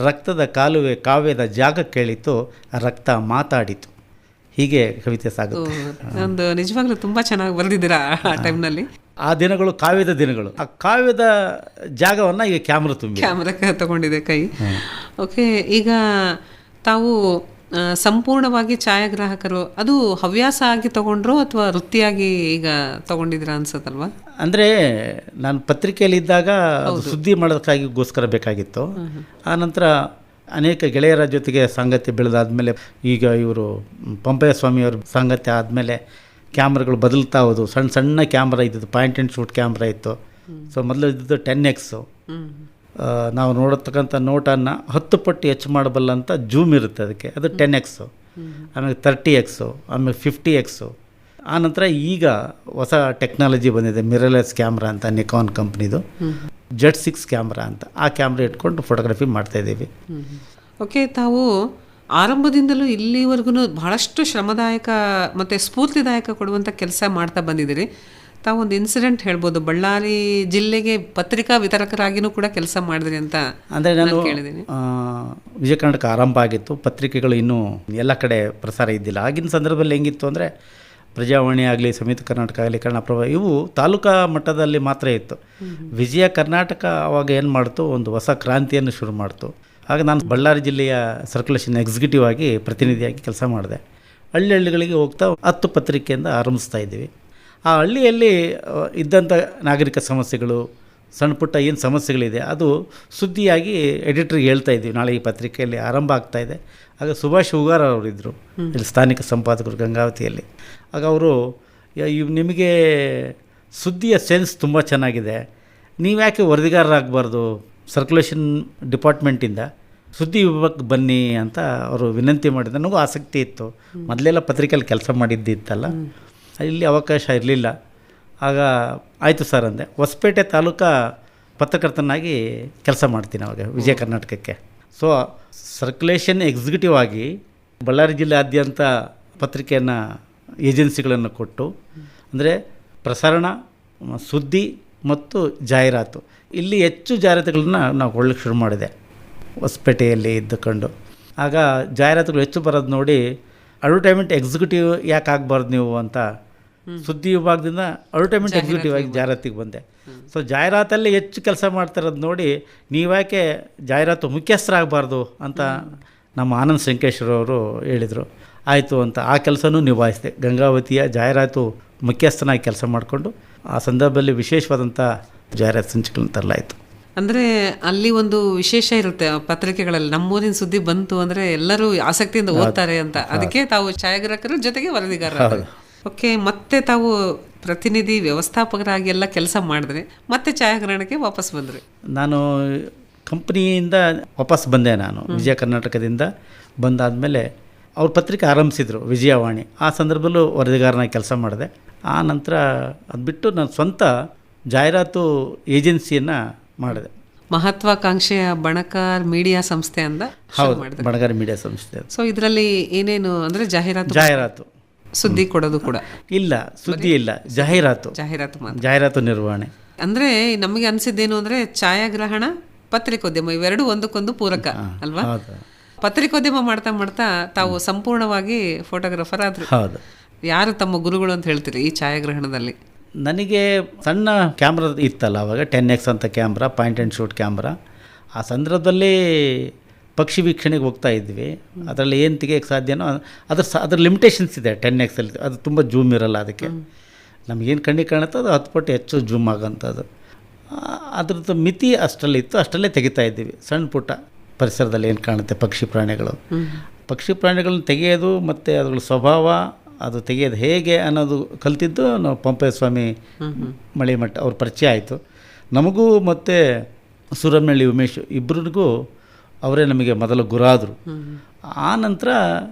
ರಕ್ತದ ಕಾಲುವೆ ಕಾವ್ಯದ ಜಾಗ ಕೇಳಿತು, ರಕ್ತ ಮಾತಾಡಿತು. ಹೀಗೆ ಕವಿತೆ ಸಾಗುತ್ತೆ. ಒಂದು ನಿಜವಾಗ್ಲೂ ತುಂಬ ಚೆನ್ನಾಗಿ ಬರೆದಿದ್ದೀರಾ ಆ ಟೈಮ್ನಲ್ಲಿ. ಆ ದಿನಗಳು ಕಾವ್ಯದ ದಿನಗಳು. ಆ ಕಾವ್ಯದ ಜಾಗವನ್ನು ಈಗ ಕ್ಯಾಮ್ರಾಕ್ಕೆ ತಗೊಂಡಿದೆ ಕೈ. ಓಕೆ, ಈಗ ತಾವು ಸಂಪೂರ್ಣವಾಗಿ ಛಾಯಾಗ್ರಾಹಕರು, ಅದು ಹವ್ಯಾಸ ಆಗಿ ತಗೊಂಡ್ರು ಅಥವಾ ವೃತ್ತಿಯಾಗಿ ಈಗ ತಗೊಂಡಿದ್ದೀರಾ ಅನ್ಸತ್ತಲ್ವಾ? ಅಂದರೆ ನಾನು ಪತ್ರಿಕೆಯಲ್ಲಿದ್ದಾಗ ಸುದ್ದಿ ಮಾಡೋದಕ್ಕಾಗಿಗೋಸ್ಕರ ಬೇಕಾಗಿತ್ತು. ಆನಂತರ ಅನೇಕ ಗೆಳೆಯರ ಜೊತೆಗೆ ಸಾಂಗತ್ಯ ಬೆಳೆದಾದ್ಮೇಲೆ ಈಗ ಇವರು ಪಂಪಯ್ಯ ಸ್ವಾಮಿಯವ್ರ ಸಾಂಗತ್ಯ ಆದಮೇಲೆ ಕ್ಯಾಮ್ರಾಗಳು ಬದಲ್ತಾ ಹೋದು. ಸಣ್ಣ ಸಣ್ಣ ಕ್ಯಾಮ್ರಾ ಇದ್ದದ್ದು, ಪಾಯಿಂಟ್ ಆ್ಯಂಡ್ ಶೂಟ್ ಕ್ಯಾಮ್ರಾ ಇತ್ತು. ಸೊ ಮೊದಲು ಇದ್ದದ್ದು 10x. ನಾವು ನೋಡತಕ್ಕಂಥ ನೋಟನ್ನು 10 ಪಟ್ಟು ಹೆಚ್ಚು ಮಾಡಬಲ್ಲಂಥ ಜೂಮ್ ಇರುತ್ತೆ ಅದಕ್ಕೆ, ಅದು 10x. ಆಮೇಲೆ 30x, ಆಮೇಲೆ 50x. ಆನಂತರ ಈಗ ಹೊಸ ಟೆಕ್ನಾಲಜಿ ಬಂದಿದೆ, ಮಿರರ್ಲೆಸ್ ಕ್ಯಾಮ್ರಾ ಅಂತ, ನಿಕಾನ್ ಕಂಪ್ನಿದು Z6 ಕ್ಯಾಮ್ರಾ ಅಂತ. ಆ ಕ್ಯಾಮ್ರಾ ಇಟ್ಕೊಂಡು ಫೋಟೋಗ್ರಫಿ ಮಾಡ್ತಾಯಿದ್ದೀವಿ. ಓಕೆ, ತಾವು ಆರಂಭದಿಂದಲೂ ಇಲ್ಲಿವರೆಗೂ ಬಹಳಷ್ಟು ಶ್ರಮದಾಯಕ ಮತ್ತು ಸ್ಫೂರ್ತಿದಾಯಕ ಕೊಡುವಂಥ ಕೆಲಸ ಮಾಡ್ತಾ ಬಂದಿದ್ದೀರಿ. ತಾವೊಂದು ಇನ್ಸಿಡೆಂಟ್ ಹೇಳ್ಬೋದು, ಬಳ್ಳಾರಿ ಜಿಲ್ಲೆಗೆ ಪತ್ರಿಕಾ ವಿತರಕರಾಗಿಯೂ ಕೂಡ ಕೆಲಸ ಮಾಡಿದ್ರಿ ಅಂತ ಅಂದರೆ ನಾನು ಕೇಳಿದ್ದೀನಿ. ವಿಜಯ ಕರ್ನಾಟಕ ಆರಂಭ ಆಗಿತ್ತು, ಪತ್ರಿಕೆಗಳು ಇನ್ನೂ ಎಲ್ಲ ಕಡೆ ಪ್ರಸಾರ ಇದ್ದಿಲ್ಲ. ಆಗಿನ ಸಂದರ್ಭದಲ್ಲಿ ಹೆಂಗಿತ್ತು ಅಂದರೆ ಪ್ರಜಾವಾಣಿ ಆಗಲಿ, ಸಂಯುಕ್ತ ಕರ್ನಾಟಕ ಆಗಲಿ, ಕನ್ನಡಪ್ರಭ, ಇವು ತಾಲೂಕಾ ಮಟ್ಟದಲ್ಲಿ ಮಾತ್ರ ಇತ್ತು. ವಿಜಯ ಕರ್ನಾಟಕ ಅವಾಗ ಏನು ಮಾಡ್ತು, ಒಂದು ಹೊಸ ಕ್ರಾಂತಿಯನ್ನು ಶುರು ಮಾಡ್ತು. ಆಗ ನಾನು ಬಳ್ಳಾರಿ ಜಿಲ್ಲೆಯ ಸರ್ಕ್ಯುಲೇಷನ್ ಎಕ್ಸಿಕ್ಯೂಟಿವ್ ಆಗಿ ಪ್ರತಿನಿಧಿಯಾಗಿ ಕೆಲಸ ಮಾಡಿದೆ. ಹಳ್ಳಿಗಳಿಗೆ ಹೋಗ್ತಾ 10 ಪತ್ರಿಕೆಯಿಂದ ಆರಂಭಿಸ್ತಾ ಇದ್ದೀವಿ. ಆ ಹಳ್ಳಿಯಲ್ಲಿ ಇದ್ದಂಥ ನಾಗರಿಕ ಸಮಸ್ಯೆಗಳು, ಸಣ್ಣ ಪುಟ್ಟ ಏನು ಸಮಸ್ಯೆಗಳಿದೆ ಅದು ಸುದ್ದಿಯಾಗಿ ಎಡಿಟ್ರಿಗೆ ಹೇಳ್ತಾ ಇದ್ದೀವಿ. ನಾಳೆ ಈ ಪತ್ರಿಕೆಯಲ್ಲಿ ಆರಂಭ ಆಗ್ತಾಯಿದೆ. ಆಗ ಸುಭಾಷ್ ಹುಗಾರ್ ಅವರಿದ್ದರು, ಇಲ್ಲಿ ಸ್ಥಾನಿಕ ಸಂಪಾದಕರು ಗಂಗಾವತಿಯಲ್ಲಿ. ಆಗ ಅವರು, ನಿಮಗೆ ಸುದ್ದಿಯ ಸೆನ್ಸ್ ತುಂಬ ಚೆನ್ನಾಗಿದೆ, ನೀವು ಯಾಕೆ ವರದಿಗಾರರಾಗಬಾರ್ದು, ಸರ್ಕ್ಯುಲೇಷನ್ ಡಿಪಾರ್ಟ್ಮೆಂಟಿಂದ ಸುದ್ದಿ ವಿಭಾಗಕ್ಕೆ ಬನ್ನಿ ಅಂತ ಅವರು ವಿನಂತಿ ಮಾಡಿದ. ನನಗೂ ಆಸಕ್ತಿ ಇತ್ತು, ಮೊದಲೆಲ್ಲ ಪತ್ರಿಕೆಯಲ್ಲಿ ಕೆಲಸ ಮಾಡಿದ್ದಿತ್ತಲ್ಲ, ಇಲ್ಲಿ ಅವಕಾಶ ಇರಲಿಲ್ಲ. ಆಗ ಆಯಿತು ಸರ್ ಅಂದೆ. ಹೊಸಪೇಟೆ ತಾಲೂಕಾ ಪತ್ರಕರ್ತನಾಗಿ ಕೆಲಸ ಮಾಡ್ತೀನಿ ಅವಾಗ ವಿಜಯ ಕರ್ನಾಟಕಕ್ಕೆ. ಸೊ ಸರ್ಕ್ಯುಲೇಷನ್ ಎಕ್ಸಿಕ್ಯೂಟಿವ್ ಆಗಿ ಬಳ್ಳಾರಿ ಜಿಲ್ಲೆಯಾದ್ಯಂತ ಪತ್ರಿಕೆಯನ್ನು, ಏಜೆನ್ಸಿಗಳನ್ನು ಕೊಟ್ಟು, ಅಂದರೆ ಪ್ರಸರಣ, ಸುದ್ದಿ ಮತ್ತು ಜಾಹೀರಾತು, ಇಲ್ಲಿ ಹೆಚ್ಚು ಜಾಹೀರಾತುಗಳನ್ನ ನಾವು ಕೊಡಲಿಕ್ಕೆ ಶುರು ಮಾಡಿದೆ ಹೊಸಪೇಟೆಯಲ್ಲಿ ಇದ್ದುಕೊಂಡು. ಆಗ ಜಾಹೀರಾತುಗಳು ಹೆಚ್ಚು ಬರೋದು ನೋಡಿ, ಅಡ್ವರ್ಟೈಸ್ಮೆಂಟ್ ಎಕ್ಸಿಕ್ಯೂಟಿವ್ ಯಾಕೆ ಆಗಬಾರ್ದು ನೀವು ಅಂತ ಸುದ್ದಿ ವಿಭಾಗದಿಂದ ಅಡ್ವರ್ಟೈಸ್ಮೆಂಟ್ ಎಕ್ಸಿಕ್ಯೂಟಿವ್ ಆಗಿ ಜಾಹೀರಾತಿಗೆ ಬಂದೆ. ಸೊ ಜಾಹೀರಾತಲ್ಲಿ ಹೆಚ್ಚು ಕೆಲಸ ಮಾಡ್ತಿರೋದು ನೋಡಿ, ನೀವ್ಯಾಕೆ ಜಾಹೀರಾತು ಮುಖ್ಯಸ್ಥರಾಗಬಾರ್ದು ಅಂತ ನಮ್ಮ ಆನಂದ್ ಸಂಕೇಶ್ವರವರು ಹೇಳಿದರು. ಆಯಿತು ಅಂತ ಆ ಕೆಲಸನೂ ನಿಭಾಯಿಸಿದೆ. ಗಂಗಾವತಿಯ ಜಾಹೀರಾತು ಮುಖ್ಯಸ್ಥನಾಗಿ ಕೆಲಸ ಮಾಡಿಕೊಂಡು ಆ ಸಂದರ್ಭದಲ್ಲಿ ವಿಶೇಷವಾದಂಥ ಜಾಹೀರಾತು ಸಂಚಿಕೆಗಳನ್ನು ತರಲಾಯಿತು. ಅಂದರೆ ಅಲ್ಲಿ ಒಂದು ವಿಶೇಷ ಇರುತ್ತೆ ಪತ್ರಿಕೆಗಳಲ್ಲಿ, ನಮ್ಮೂರಿನ ಸುದ್ದಿ ಬಂತು ಅಂದರೆ ಎಲ್ಲರೂ ಆಸಕ್ತಿಯಿಂದ ಓದ್ತಾರೆ ಅಂತ. ಅದಕ್ಕೆ ತಾವು ಛಾಯಾಗ್ರಾಹಕರ ಜೊತೆಗೆ ವರದಿಗಾರರು. ಓಕೆ, ಮತ್ತೆ ತಾವು ಪ್ರತಿನಿಧಿ ವ್ಯವಸ್ಥಾಪಕರಾಗಿ ಎಲ್ಲ ಕೆಲಸ ಮಾಡಿದ್ರೆ ಮತ್ತೆ ಛಾಯಾಗ್ರಹಣಕ್ಕೆ ವಾಪಸ್ ಬಂದ್ರಿ. ನಾನು ಕಂಪ್ನಿಯಿಂದ ವಾಪಸ್ ಬಂದೆ. ನಾನು ವಿಜಯ ಕರ್ನಾಟಕದಿಂದ ಬಂದಾದಮೇಲೆ ಅವ್ರ ಪತ್ರಿಕೆ ಆರಂಭಿಸಿದರು, ವಿಜಯವಾಣಿ. ಆ ಸಂದರ್ಭದಲ್ಲೂ ವರದಿಗಾರನಾಗಿ ಕೆಲಸ ಮಾಡಿದೆ. ಆ ನಂತರ ಅದು ಬಿಟ್ಟು ನಾನು ಸ್ವಂತ ಜಾಹೀರಾತು ಏಜೆನ್ಸಿಯನ್ನು ಮಾಡಿದೆ. ಮಹತ್ವಾಕಾಂಕ್ಷೆಯ ಬಣಕಾರ್ ಮೀಡಿಯಾ ಸಂಸ್ಥೆ ಅಂತ. ಹೌದು, ಬಣಗಾರ್ ಮೀಡಿಯಾ ಸಂಸ್ಥೆ. ಸೊ ಇದರಲ್ಲಿ ಏನೇನು ಅಂದರೆ ಜಾಹೀರಾತು ಸುದ್ದಿ ಕೊಡೋದು ಕೂಡ ಇಲ್ಲ, ಸುದ್ದಿ ಇಲ್ಲ, ಜಾಹೀರಾತು ಜಾಹೀರಾತು ನಿರ್ವಹಣೆ. ಅಂದರೆ ನಮಗೆ ಅನಿಸಿದ್ದೇನು ಅಂದರೆ ಛಾಯಾಗ್ರಹಣ, ಪತ್ರಿಕೋದ್ಯಮ ಇವೆರಡು ಒಂದಕ್ಕೊಂದು ಪೂರಕ ಅಲ್ವಾ? ಪತ್ರಿಕೋದ್ಯಮ ಮಾಡ್ತಾ ಮಾಡ್ತಾ ತಾವು ಸಂಪೂರ್ಣವಾಗಿ ಫೋಟೋಗ್ರಾಫರ್ ಆದ್ರು. ಹೌದು. ಯಾರು ತಮ್ಮ ಗುರುಗಳು ಅಂತ ಹೇಳ್ತೀರಿ ಈ ಛಾಯಾಗ್ರಹಣದಲ್ಲಿ? ನನಗೆ ಸಣ್ಣ ಕ್ಯಾಮ್ರಾ ಇತ್ತಲ್ಲ ಅವಾಗ, 10x ಅಂತ camera, point and shoot camera. ಆ ಸಂದರ್ಭದಲ್ಲಿ ಪಕ್ಷಿ ವೀಕ್ಷಣೆಗೆ ಹೋಗ್ತಾ ಇದ್ವಿ. ಅದರಲ್ಲಿ ಏನು ತೆಗಿಯೋಕ್ಕೆ ಸಾಧ್ಯನೋ ಅದ್ರ ಲಿಮಿಟೇಷನ್ಸ್ ಇದೆ 10xಲ್ಲಿ. ಅದು ತುಂಬ ಜೂಮ್ ಇರಲ್ಲ, ಅದಕ್ಕೆ ನಮಗೇನು ಕಣ್ಣಿಗೆ ಕಾಣುತ್ತೋ ಅದು 10 ಪಟ್ಟು ಹೆಚ್ಚು ಜೂಮ್ ಆಗೋಂಥದ್ದು. ಅದ್ರದ್ದು ಮಿತಿ ಅಷ್ಟರಲ್ಲಿತ್ತು, ಅಷ್ಟರಲ್ಲೇ ತೆಗಿತಾ ಇದ್ದೀವಿ. ಸಣ್ಣ ಪುಟ್ಟ ಪರಿಸರದಲ್ಲಿ ಏನು ಕಾಣುತ್ತೆ ಪಕ್ಷಿ ಪ್ರಾಣಿಗಳನ್ನ ತೆಗೆಯೋದು ಮತ್ತು ಅದ್ರ ಸ್ವಭಾವ, ಅದು ತೆಗೆಯೋದು ಹೇಗೆ ಅನ್ನೋದು ಕಲ್ತಿದ್ದು ನಾವು ಪಂಪಯ್ಯ ಸ್ವಾಮಿ ಮಳಿಮಠ ಅವ್ರ ಪರಿಚಯ ಆಯಿತು ನಮಗೂ. ಮತ್ತು ಸುರಮನಹಳ್ಳಿ ಉಮೇಶ್ ಇಬ್ಬರಿಗೂ ಅವರೇ ನಮಗೆ ಮೊದಲು ಗುರಾದರು. ಆ ನಂತರ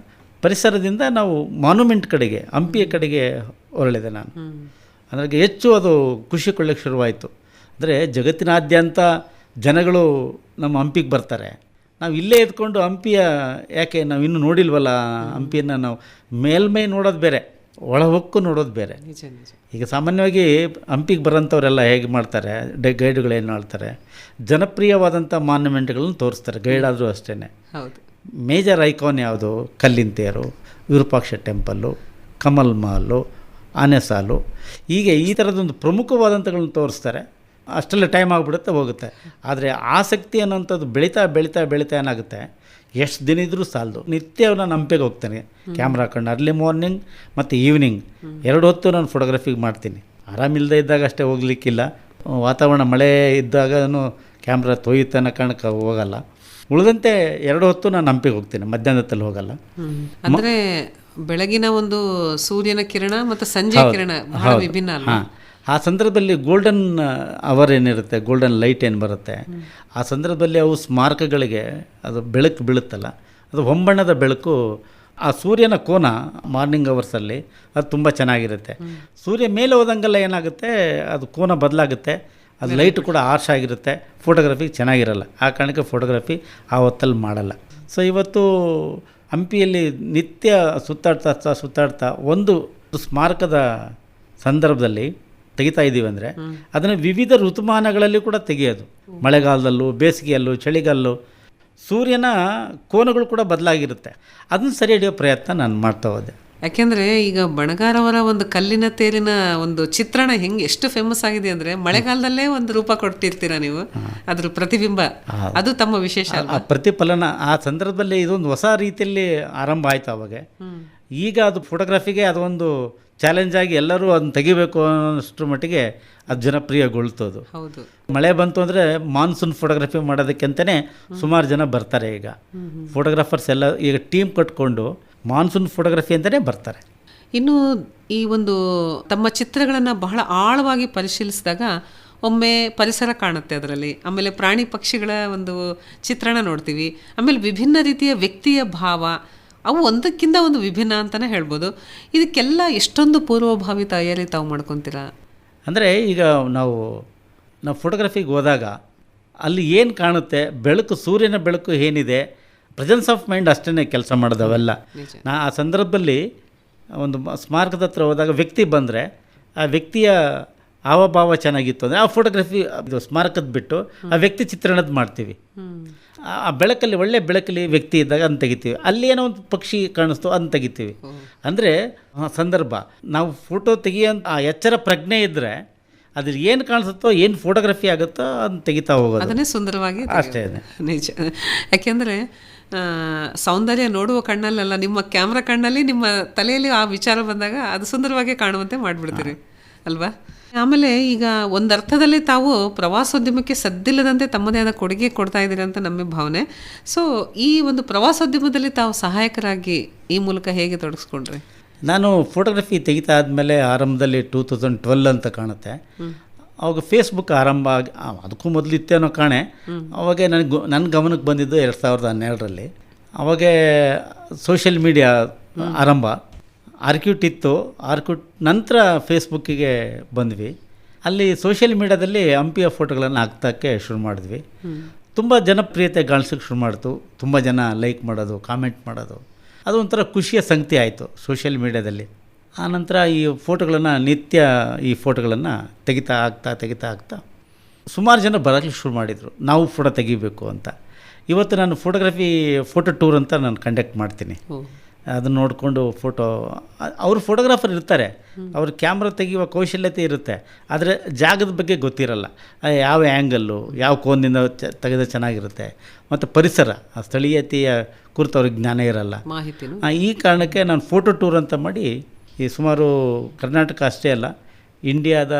ಪರಿಸರದಿಂದ ನಾವು ಮಾನ್ಯುಮೆಂಟ್ ಕಡೆಗೆ, ಹಂಪಿಯ ಕಡೆಗೆ ಹೊರಳಿದೆ ನಾನು. ನನಗೆ ಹೆಚ್ಚು ಅದು ಖುಷಿ ಕೊಳ್ಳೋಕ್ಕೆ ಶುರುವಾಯಿತು. ಅಂದರೆ ಜಗತ್ತಿನಾದ್ಯಂತ ಜನಗಳು ನಮ್ಮ ಹಂಪಿಗೆ ಬರ್ತಾರೆ, ನಾವು ಇಲ್ಲೇ ಇದ್ಕೊಂಡು ಹಂಪಿಯ ಯಾಕೆ ನಾವು ಇನ್ನೂ ನೋಡಿಲ್ವಲ್ಲ, ಹಂಪಿಯನ್ನು ನಾವು ಮೇಲ್ಮೈ ನೋಡೋದು ಬೇರೆ, ಒಳಹೊಕ್ಕು ನೋಡೋದು ಬೇರೆ. ಈಗ ಸಾಮಾನ್ಯವಾಗಿ ಹಂಪಿಗೆ ಬರೋಂಥವರೆಲ್ಲ ಹೇಗೆ ಮಾಡ್ತಾರೆ, ಗೈಡ್ಗಳೇನು ಮಾಡ್ತಾರೆ, ಜನಪ್ರಿಯವಾದಂಥ ಮಾನ್ಯುಮೆಂಟ್ಗಳನ್ನು ತೋರಿಸ್ತಾರೆ, ಗೈಡ್ ಆದರೂ ಅಷ್ಟೇ. ಹೌದು. ಮೇಜರ್ ಐಕಾನ್ ಯಾವುದು, ಕಲ್ಲಿನ ತೇರು, ವಿರೂಪಾಕ್ಷ ಟೆಂಪಲ್ಲು, ಕಮಲ್ ಮಹಲ್ಲು, ಆನೆ ಸಾಲು, ಹೀಗೆ ಈ ಥರದೊಂದು ಪ್ರಮುಖವಾದಂಥಗಳನ್ನ ತೋರಿಸ್ತಾರೆ. ಅಷ್ಟೆಲ್ಲ ಟೈಮ್ ಆಗಿಬಿಡುತ್ತೆ, ಹೋಗುತ್ತೆ. ಆದರೆ ಆಸಕ್ತಿ ಅನ್ನೋಂಥದ್ದು ಬೆಳೀತಾ ಬೆಳೀತಾ ಬೆಳೀತಾ ಏನಾಗುತ್ತೆ, ಎಷ್ಟು ದಿನ ಇದ್ದರೂ ಸಾಲದು. ನಿತ್ಯ ನಾನು ಹಂಪಿಗೆ ಹೋಗ್ತೇನೆ ಕ್ಯಾಮ್ರಾ ಹಾಕೊಂಡು, ಅರ್ಲಿ ಮಾರ್ನಿಂಗ್ ಮತ್ತು ಈವ್ನಿಂಗ್ 2 ಹೊತ್ತು ನಾನು ಫೋಟೋಗ್ರಫಿಗೆ ಮಾಡ್ತೀನಿ. ಆರಾಮಿಲ್ಲದೆ ಇದ್ದಾಗ ಅಷ್ಟೇ ಹೋಗ್ಲಿಕ್ಕಿಲ್ಲ, ವಾತಾವರಣ ಮಳೆ ಇದ್ದಾಗೂ ಕ್ಯಾಮ್ರಾ ತೊಯ್ಯುತ್ತೆ ಅನ್ನೋ ಕಾರಣಕ್ಕೆ ಹೋಗಲ್ಲ. ಉಳಿದಂತೆ 2 ಹೊತ್ತು ನಾನು ಹಂಪಿಗೆ ಹೋಗ್ತೀನಿ, ಮಧ್ಯಾಹ್ನದಲ್ಲಿ ಹೋಗಲ್ಲ. ಅಂದ್ರೆ ಬೆಳಗಿನ ಒಂದು ಸೂರ್ಯನ ಕಿರಣ ಮತ್ತು ಸಂಜೆ ಕಿರಣ ಬಹಳ ವಿಭಿನ್ನ ಅಲ್ಲ? ಹಾಂ, ಆ ಸಂದರ್ಭದಲ್ಲಿ ಗೋಲ್ಡನ್ ಅವರ್ ಏನಿರುತ್ತೆ, ಗೋಲ್ಡನ್ ಲೈಟ್ ಏನು ಬರುತ್ತೆ, ಆ ಸಂದರ್ಭದಲ್ಲಿ ಅವು ಸ್ಮಾರಕಗಳಿಗೆ ಅದು ಬೆಳಕು ಬೀಳುತ್ತಲ್ಲ, ಅದು ಹೊಂಬಣ್ಣದ ಬೆಳಕು, ಆ ಸೂರ್ಯನ ಕೋನ ಮಾರ್ನಿಂಗ್ ಅವರ್ಸಲ್ಲಿ ಅದು ತುಂಬ ಚೆನ್ನಾಗಿರುತ್ತೆ. ಸೂರ್ಯ ಮೇಲೆ ಹೋದಂಗೆಲ್ಲ ಏನಾಗುತ್ತೆ, ಅದು ಕೋನ ಬದಲಾಗುತ್ತೆ, ಅದು ಲೈಟ್ ಕೂಡ ಆರ್ಷ್ ಆಗಿರುತ್ತೆ, ಫೋಟೋಗ್ರಫಿ ಚೆನ್ನಾಗಿರಲ್ಲ. ಆ ಕಾರಣಕ್ಕೆ ಫೋಟೋಗ್ರಫಿ ಆ ಹೊತ್ತಲ್ಲಿ ಮಾಡಲ್ಲ. ಸೊ ಇವತ್ತು ಹಂಪಿಯಲ್ಲಿ ನಿತ್ಯ ಸುತ್ತಾಡ್ತಾ ಒಂದು ಸ್ಮಾರಕದ ಸಂದರ್ಭದಲ್ಲಿ ತೆಗಿತಾ ಇದ್ದೀವಿ ಅಂದರೆ ಅದನ್ನು ವಿವಿಧ ಋತುಮಾನಗಳಲ್ಲಿ ಕೂಡ ತೆಗೆಯೋದು. ಮಳೆಗಾಲದಲ್ಲೂ, ಬೇಸಿಗೆಯಲ್ಲೂ, ಚಳಿಗಾಲಲ್ಲೂ ಸೂರ್ಯನ ಕೋನಗಳು ಕೂಡ ಬದಲಾಗಿರುತ್ತೆ. ಅದನ್ನು ಸರಿ ಹಿಡಿಯೋ ಪ್ರಯತ್ನ ನಾನು ಮಾಡ್ತಾ ಹೋದೆ. ಯಾಕೆಂದರೆ ಈಗ ಬಣಗಾರವರ ಒಂದು ಕಲ್ಲಿನ ತೇರಿನ ಒಂದು ಚಿತ್ರಣ ಹೆಂಗೆ ಎಷ್ಟು ಫೇಮಸ್ ಆಗಿದೆ ಅಂದರೆ ಮಳೆಗಾಲದಲ್ಲೇ ಒಂದು ರೂಪ ಕೊಟ್ಟಿರ್ತೀರ ನೀವು, ಅದ್ರ ಪ್ರತಿಬಿಂಬ, ಅದು ತಮ್ಮ ವಿಶೇಷ. ಆ ಪ್ರತಿಫಲನ ಆ ಸಂದರ್ಭದಲ್ಲಿ ಇದೊಂದು ಹೊಸ ರೀತಿಯಲ್ಲಿ ಆರಂಭ ಆಯಿತು ಅವಾಗ. ಈಗ ಅದು ಫೋಟೋಗ್ರಫಿಗೆ ಅದೊಂದು ಚಾಲೆಂಜ್ ಆಗಿ ಎಲ್ಲರೂ ಅದನ್ನು ತೆಗಿಬೇಕು ಅನ್ನೋಷ್ಟರ ಮಟ್ಟಿಗೆ ಅದು ಜನಪ್ರಿಯಗೊಳ್ತದು. ಹೌದು, ಮಳೆ ಬಂತು ಅಂದರೆ ಮಾನ್ಸೂನ್ ಫೋಟೋಗ್ರಫಿ ಮಾಡೋದಕ್ಕಂತಲೇ ಸುಮಾರು ಜನ ಬರ್ತಾರೆ. ಈಗ ಫೋಟೋಗ್ರಾಫರ್ಸ್ ಎಲ್ಲ ಈಗ ಟೀಮ್ ಕಟ್ಕೊಂಡು ಮಾನ್ಸೂನ್ ಫೋಟೋಗ್ರಫಿ ಅಂತಲೇ ಬರ್ತಾರೆ. ಇನ್ನು ಈ ಒಂದು ತಮ್ಮ ಚಿತ್ರಗಳನ್ನು ಬಹಳ ಆಳವಾಗಿ ಪರಿಶೀಲಿಸಿದಾಗ ಒಮ್ಮೆ ಪರಿಸರ ಕಾಣುತ್ತೆ ಅದರಲ್ಲಿ, ಆಮೇಲೆ ಪ್ರಾಣಿ ಪಕ್ಷಿಗಳ ಒಂದು ಚಿತ್ರಣ ನೋಡ್ತೀವಿ, ಆಮೇಲೆ ವಿಭಿನ್ನ ರೀತಿಯ ವ್ಯಕ್ತಿಯ ಭಾವ, ಅವು ಒಂದಕ್ಕಿಂತ ಒಂದು ವಿಭಿನ್ನ ಅಂತಲೇ ಹೇಳ್ಬೋದು. ಇದಕ್ಕೆಲ್ಲ ಎಷ್ಟೊಂದು ಪೂರ್ವಭಾವಿ ತಯಾರಿ ತಾವು ಮಾಡ್ಕೊತೀರಾ? ಅಂದರೆ ಈಗ ನಾವು ಫೋಟೋಗ್ರಫಿಗೆ ಹೋದಾಗ ಅಲ್ಲಿ ಏನು ಕಾಣುತ್ತೆ, ಬೆಳಕು, ಸೂರ್ಯನ ಬೆಳಕು ಏನಿದೆ, ಪ್ರೆಸೆನ್ಸ್ ಆಫ್ ಮೈಂಡ್ ಅಷ್ಟೇ ಕೆಲಸ ಮಾಡೋದವೆಲ್ಲ. ಆ ಸಂದರ್ಭದಲ್ಲಿ ಒಂದು ಸ್ಮಾರಕದ ಹತ್ರ ಹೋದಾಗ ವ್ಯಕ್ತಿ ಬಂದರೆ ಆ ವ್ಯಕ್ತಿಯ ಹಾವಭಾವ ಚೆನ್ನಾಗಿತ್ತು ಅಂದರೆ ಆ ಫೋಟೋಗ್ರಫಿ ಅದು ಸ್ಮಾರಕದ ಬಿಟ್ಟು ಆ ವ್ಯಕ್ತಿ ಚಿತ್ರಣದ ಮಾಡ್ತೀವಿ. ಆ ಬೆಳಕಲ್ಲಿ, ಒಳ್ಳೆ ಬೆಳಕಲ್ಲಿ ವ್ಯಕ್ತಿ ಇದ್ದಾಗ ಅದನ್ನು ತೆಗಿತೀವಿ. ಅಲ್ಲಿ ಏನೋ ಒಂದು ಪಕ್ಷಿ ಕಾಣಿಸ್ತೋ ಅದನ್ನು ತೆಗಿತೀವಿ. ಅಂದರೆ ಸಂದರ್ಭ ನಾವು ಫೋಟೋ ತೆಗಿಯೋಂಥ ಆ ಎಚ್ಚರ ಪ್ರಜ್ಞೆ ಇದ್ದರೆ ಅದ್ರ ಏನು ಕಾಣಿಸುತ್ತೋ, ಏನು ಫೋಟೋಗ್ರಫಿ ಆಗುತ್ತೋ ಅದನ್ನು ತೆಗಿತಾ ಹೋಗೋದು, ಅದನ್ನೇ ಸುಂದರವಾಗಿ ಅಷ್ಟೇ. ನಿಜ. ಯಾಕೆಂದರೆ ಸೌಂದರ್ಯ ನೋಡುವ ಕಣ್ಣಲ್ಲೆಲ್ಲ, ನಿಮ್ಮ ಕ್ಯಾಮ್ರಾ ಕಣ್ಣಲ್ಲಿ, ನಿಮ್ಮ ತಲೆಯಲ್ಲಿ ಆ ವಿಚಾರ ಬಂದಾಗ ಅದು ಸುಂದರವಾಗಿ ಕಾಣುವಂತೆ ಮಾಡಿಬಿಡ್ತೀರಿ ಅಲ್ವಾ? ಆಮೇಲೆ ಈಗ ಒಂದರ್ಥದಲ್ಲಿ ತಾವು ಪ್ರವಾಸೋದ್ಯಮಕ್ಕೆ ಸದ್ದಿಲ್ಲದಂತೆ ತಮ್ಮದೇ ಆದ ಕೊಡುಗೆ ಕೊಡ್ತಾ ಇದ್ದೀರಿ ಅಂತ ನಮ್ಮ ಭಾವನೆ. ಸೊ ಈ ಒಂದು ಪ್ರವಾಸೋದ್ಯಮದಲ್ಲಿ ತಾವು ಸಹಾಯಕರಾಗಿ ಈ ಮೂಲಕ ಹೇಗೆ ತೊಡಗಿಸ್ಕೊಂಡ್ರಿ? ನಾನು ಫೋಟೋಗ್ರಫಿ ತೆಗಿತಾ ಆದಮೇಲೆ ಆರಂಭದಲ್ಲಿ 2012 ಅಂತ ಕಾಣುತ್ತೆ, ಅವಾಗ ಫೇಸ್ಬುಕ್ ಆರಂಭ ಆಗಿ, ಅದಕ್ಕೂ ಮೊದಲು ಇತ್ತೇನೋ ಕಾಣೆ. ಅವಾಗ ನನ್ನ ಗಮನಕ್ಕೆ ಬಂದಿದ್ದು 2012ರಲ್ಲಿ. ಅವಾಗ ಸೋಷಿಯಲ್ ಮೀಡಿಯಾ ಆರಂಭ, ಆರ್ಕ್ಯೂಟ್ ಇತ್ತು. ಆರ್ಕ್ಯೂಟ್ ನಂತರ ಫೇಸ್ಬುಕ್ಕಿಗೆ ಬಂದ್ವಿ. ಅಲ್ಲಿ ಸೋಷಿಯಲ್ ಮೀಡಿಯಾದಲ್ಲಿ ಹಂಪಿಯ ಫೋಟೋಗಳನ್ನು ಹಾಕ್ತಕ್ಕೆ ಶುರು ಮಾಡಿದ್ವಿ. ತುಂಬ ಜನಪ್ರಿಯತೆ ಗಳಿಸೋಕ್ಕೆ ಶುರು ಮಾಡ್ತು. ತುಂಬ ಜನ ಲೈಕ್ ಮಾಡೋದು, ಕಾಮೆಂಟ್ ಮಾಡೋದು, ಅದು ಒಂಥರ ಖುಷಿಯ ಸಂಗತಿ ಆಯಿತು ಸೋಷಿಯಲ್ ಮೀಡಿಯಾದಲ್ಲಿ. ಆನಂತರ ಈ ಫೋಟೋಗಳನ್ನು ನಿತ್ಯ ಈ ಫೋಟೋಗಳನ್ನು ತೆಗಿತಾ ಆಗ್ತಾ ಸುಮಾರು ಜನ ಬರೋಕ್ಕೆ ಶುರು ಮಾಡಿದರು, ನಾವು ಫೋಟೋ ತೆಗಿಬೇಕು ಅಂತ. ಇವತ್ತು ನಾನು ಫೋಟೋ ಟೂರ್ ಅಂತ ನಾನು ಕಂಡಕ್ಟ್ ಮಾಡ್ತೀನಿ. ಅದನ್ನು ನೋಡಿಕೊಂಡು ಅವರು ಫೋಟೋಗ್ರಾಫರ್ ಇರ್ತಾರೆ, ಅವ್ರ ಕ್ಯಾಮ್ರಾ ತೆಗೆಯುವ ಕೌಶಲ್ಯತೆ ಇರುತ್ತೆ, ಆದರೆ ಜಾಗದ ಬಗ್ಗೆ ಗೊತ್ತಿರಲ್ಲ. ಯಾವ ಆ್ಯಂಗಲ್ಲು, ಯಾವ ಕೋನಿಂದ ತೆಗೆದ ಚೆನ್ನಾಗಿರುತ್ತೆ, ಮತ್ತು ಪರಿಸರ, ಆ ಸ್ಥಳೀಯತೆಯ ಕುರಿತು ಅವ್ರಿಗೆ ಜ್ಞಾನ ಇರಲ್ಲ. ಈ ಕಾರಣಕ್ಕೆ ನಾನು ಫೋಟೋ ಟೂರ್ ಅಂತ ಮಾಡಿ ಈ ಸುಮಾರು ಕರ್ನಾಟಕ ಅಷ್ಟೇ ಅಲ್ಲ, ಇಂಡಿಯಾದ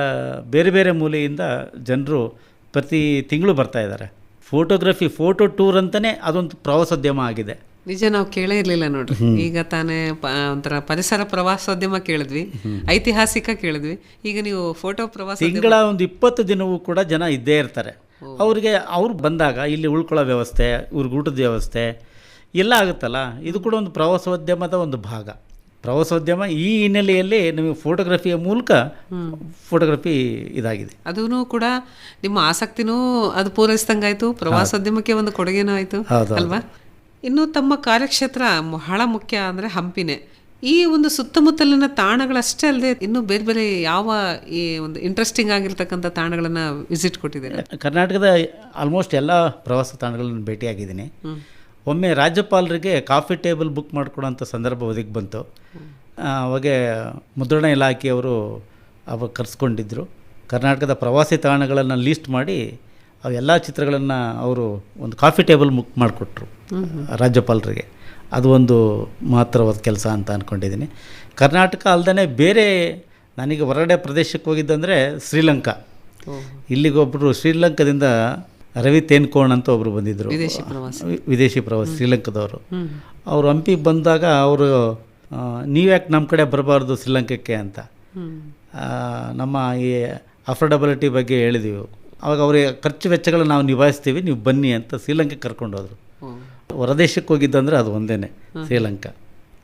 ಬೇರೆ ಬೇರೆ ಮೂಲೆಯಿಂದ ಜನರು ಪ್ರತಿ ತಿಂಗಳು ಬರ್ತಾಯಿದ್ದಾರೆ. ಫೋಟೋ ಟೂರ್ ಅಂತಲೇ ಅದೊಂದು ಪ್ರವಾಸೋದ್ಯಮ ಆಗಿದೆ. ನಿಜ, ನಾವು ಕೇಳೇ ಇರಲಿಲ್ಲ ನೋಡ್ರಿ. ಈಗ ತಾನೇ ಒಂಥರ ಪರಿಸರ ಪ್ರವಾಸೋದ್ಯಮ ಕೇಳಿದ್ವಿ, ಐತಿಹಾಸಿಕ ಕೇಳಿದ್ವಿ, ಈಗ ನೀವು ಫೋಟೋ ಪ್ರವಾಸ. ತಿಂಗಳ ಒಂದು 20 ದಿನವೂ ಕೂಡ ಜನ ಇದ್ದೇ ಇರ್ತಾರೆ. ಅವ್ರು ಬಂದಾಗ ಇಲ್ಲಿ ಉಳ್ಕೊಳ್ಳೋ ವ್ಯವಸ್ಥೆ, ಇವ್ರಿಗೆ ಊಟದ ವ್ಯವಸ್ಥೆ ಎಲ್ಲ ಆಗುತ್ತಲ್ಲ, ಇದು ಕೂಡ ಒಂದು ಪ್ರವಾಸೋದ್ಯಮದ ಒಂದು ಭಾಗ. ಪ್ರವಾಸೋದ್ಯಮ ಈ ಹಿನ್ನೆಲೆಯಲ್ಲಿ ನಿಮಗೆ ಫೋಟೋಗ್ರಫಿಯ ಮೂಲಕ ಫೋಟೋಗ್ರಫಿ ಇದಾಗಿದೆ. ಅದೂ ಕೂಡ ನಿಮ್ಮ ಆಸಕ್ತಿನೂ ಅದು ಪೂರೈಸಿದಂಗಾಯಿತು, ಪ್ರವಾಸೋದ್ಯಮಕ್ಕೆ ಒಂದು ಕೊಡುಗೆನೂ ಆಯಿತು ಅಲ್ವಾ? ಇನ್ನು ತಮ್ಮ ಕಾರ್ಯಕ್ಷೇತ್ರ ಬಹಳ ಮುಖ್ಯ ಅಂದರೆ ಹಂಪಿನೇ. ಈ ಒಂದು ಸುತ್ತಮುತ್ತಲಿನ ತಾಣಗಳಷ್ಟೇ ಅಲ್ಲದೆ ಇನ್ನೂ ಬೇರೆ ಬೇರೆ ಯಾವ ಈ ಒಂದು ಇಂಟ್ರೆಸ್ಟಿಂಗ್ ಆಗಿರ್ತಕ್ಕಂಥ ತಾಣಗಳನ್ನು ವಿಸಿಟ್ ಕೊಟ್ಟಿದ್ದೀರಾ? ಕರ್ನಾಟಕದ ಆಲ್ಮೋಸ್ಟ್ ಎಲ್ಲ ಪ್ರವಾಸ ತಾಣಗಳನ್ನು ಭೇಟಿಯಾಗಿದ್ದೀನಿ. ಒಮ್ಮೆ ರಾಜ್ಯಪಾಲರಿಗೆ ಕಾಫಿ ಟೇಬಲ್ ಬುಕ್ ಮಾಡಿಕೊಡೋಂಥ ಸಂದರ್ಭ ಒದಗಿ ಬಂತು. ಅವಾಗೆ ಮುದ್ರಣ ಇಲಾಖೆಯವರು ಅವಾಗ ಕರೆಸ್ಕೊಂಡಿದ್ದರು. ಕರ್ನಾಟಕದ ಪ್ರವಾಸಿ ತಾಣಗಳನ್ನು ಲೀಸ್ಟ್ ಮಾಡಿ ಅವೆಲ್ಲ ಚಿತ್ರಗಳನ್ನು ಅವರು ಒಂದು ಕಾಫಿ ಟೇಬಲ್ ಬುಕ್ ಮಾಡಿಕೊಟ್ರು ರಾಜ್ಯಪಾಲರಿಗೆ. ಅದು ಒಂದು ಮಹತ್ತರವಾದ ಕೆಲಸ ಅಂತ ಅಂದ್ಕೊಂಡಿದ್ದೀನಿ. ಕರ್ನಾಟಕ ಅಲ್ಲದೆ ಬೇರೆ ನನಗೆ ಹೊರಗಡೆ ಪ್ರದೇಶಕ್ಕೆ ಹೋಗಿದ್ದಂದರೆ ಶ್ರೀಲಂಕಾ. ಇಲ್ಲಿಗೊಬ್ಬರು ಶ್ರೀಲಂಕಾದಿಂದ ರವಿ ತೇನ್ಕೋಣ್ ಅಂತ ಒಬ್ಬರು ಬಂದಿದ್ದರು, ವಿದೇಶಿ ಪ್ರವಾಸಿ. ವಿದೇಶಿ ಪ್ರವಾಸಿ, ಶ್ರೀಲಂಕಾದವರು. ಅವರು ಹಂಪಿಗೆ ಬಂದಾಗ ಅವರು ನೀವ್ಯಾಕೆ ನಮ್ಮ ಕಡೆ ಬರಬಾರ್ದು ಶ್ರೀಲಂಕಾಕ್ಕೆ ಅಂತ ನಮ್ಮ ಈ ಅಫೋರ್ಡಬಿಲಿಟಿ ಬಗ್ಗೆ ಹೇಳಿದೀವಿ. ಅವಾಗ ಅವರಿಗೆ ಖರ್ಚು ವೆಚ್ಚಗಳು ನಾವು ನಿಭಾಯಿಸ್ತೀವಿ, ನೀವು ಬನ್ನಿ ಅಂತ ಶ್ರೀಲಂಕಾಗೆ ಕರ್ಕೊಂಡು ಹೋದರು. ಹೊರದೇಶಕ್ಕೆ ಹೋಗಿದ್ದಂದ್ರೆ ಅದು ಒಂದೇ, ಶ್ರೀಲಂಕಾ.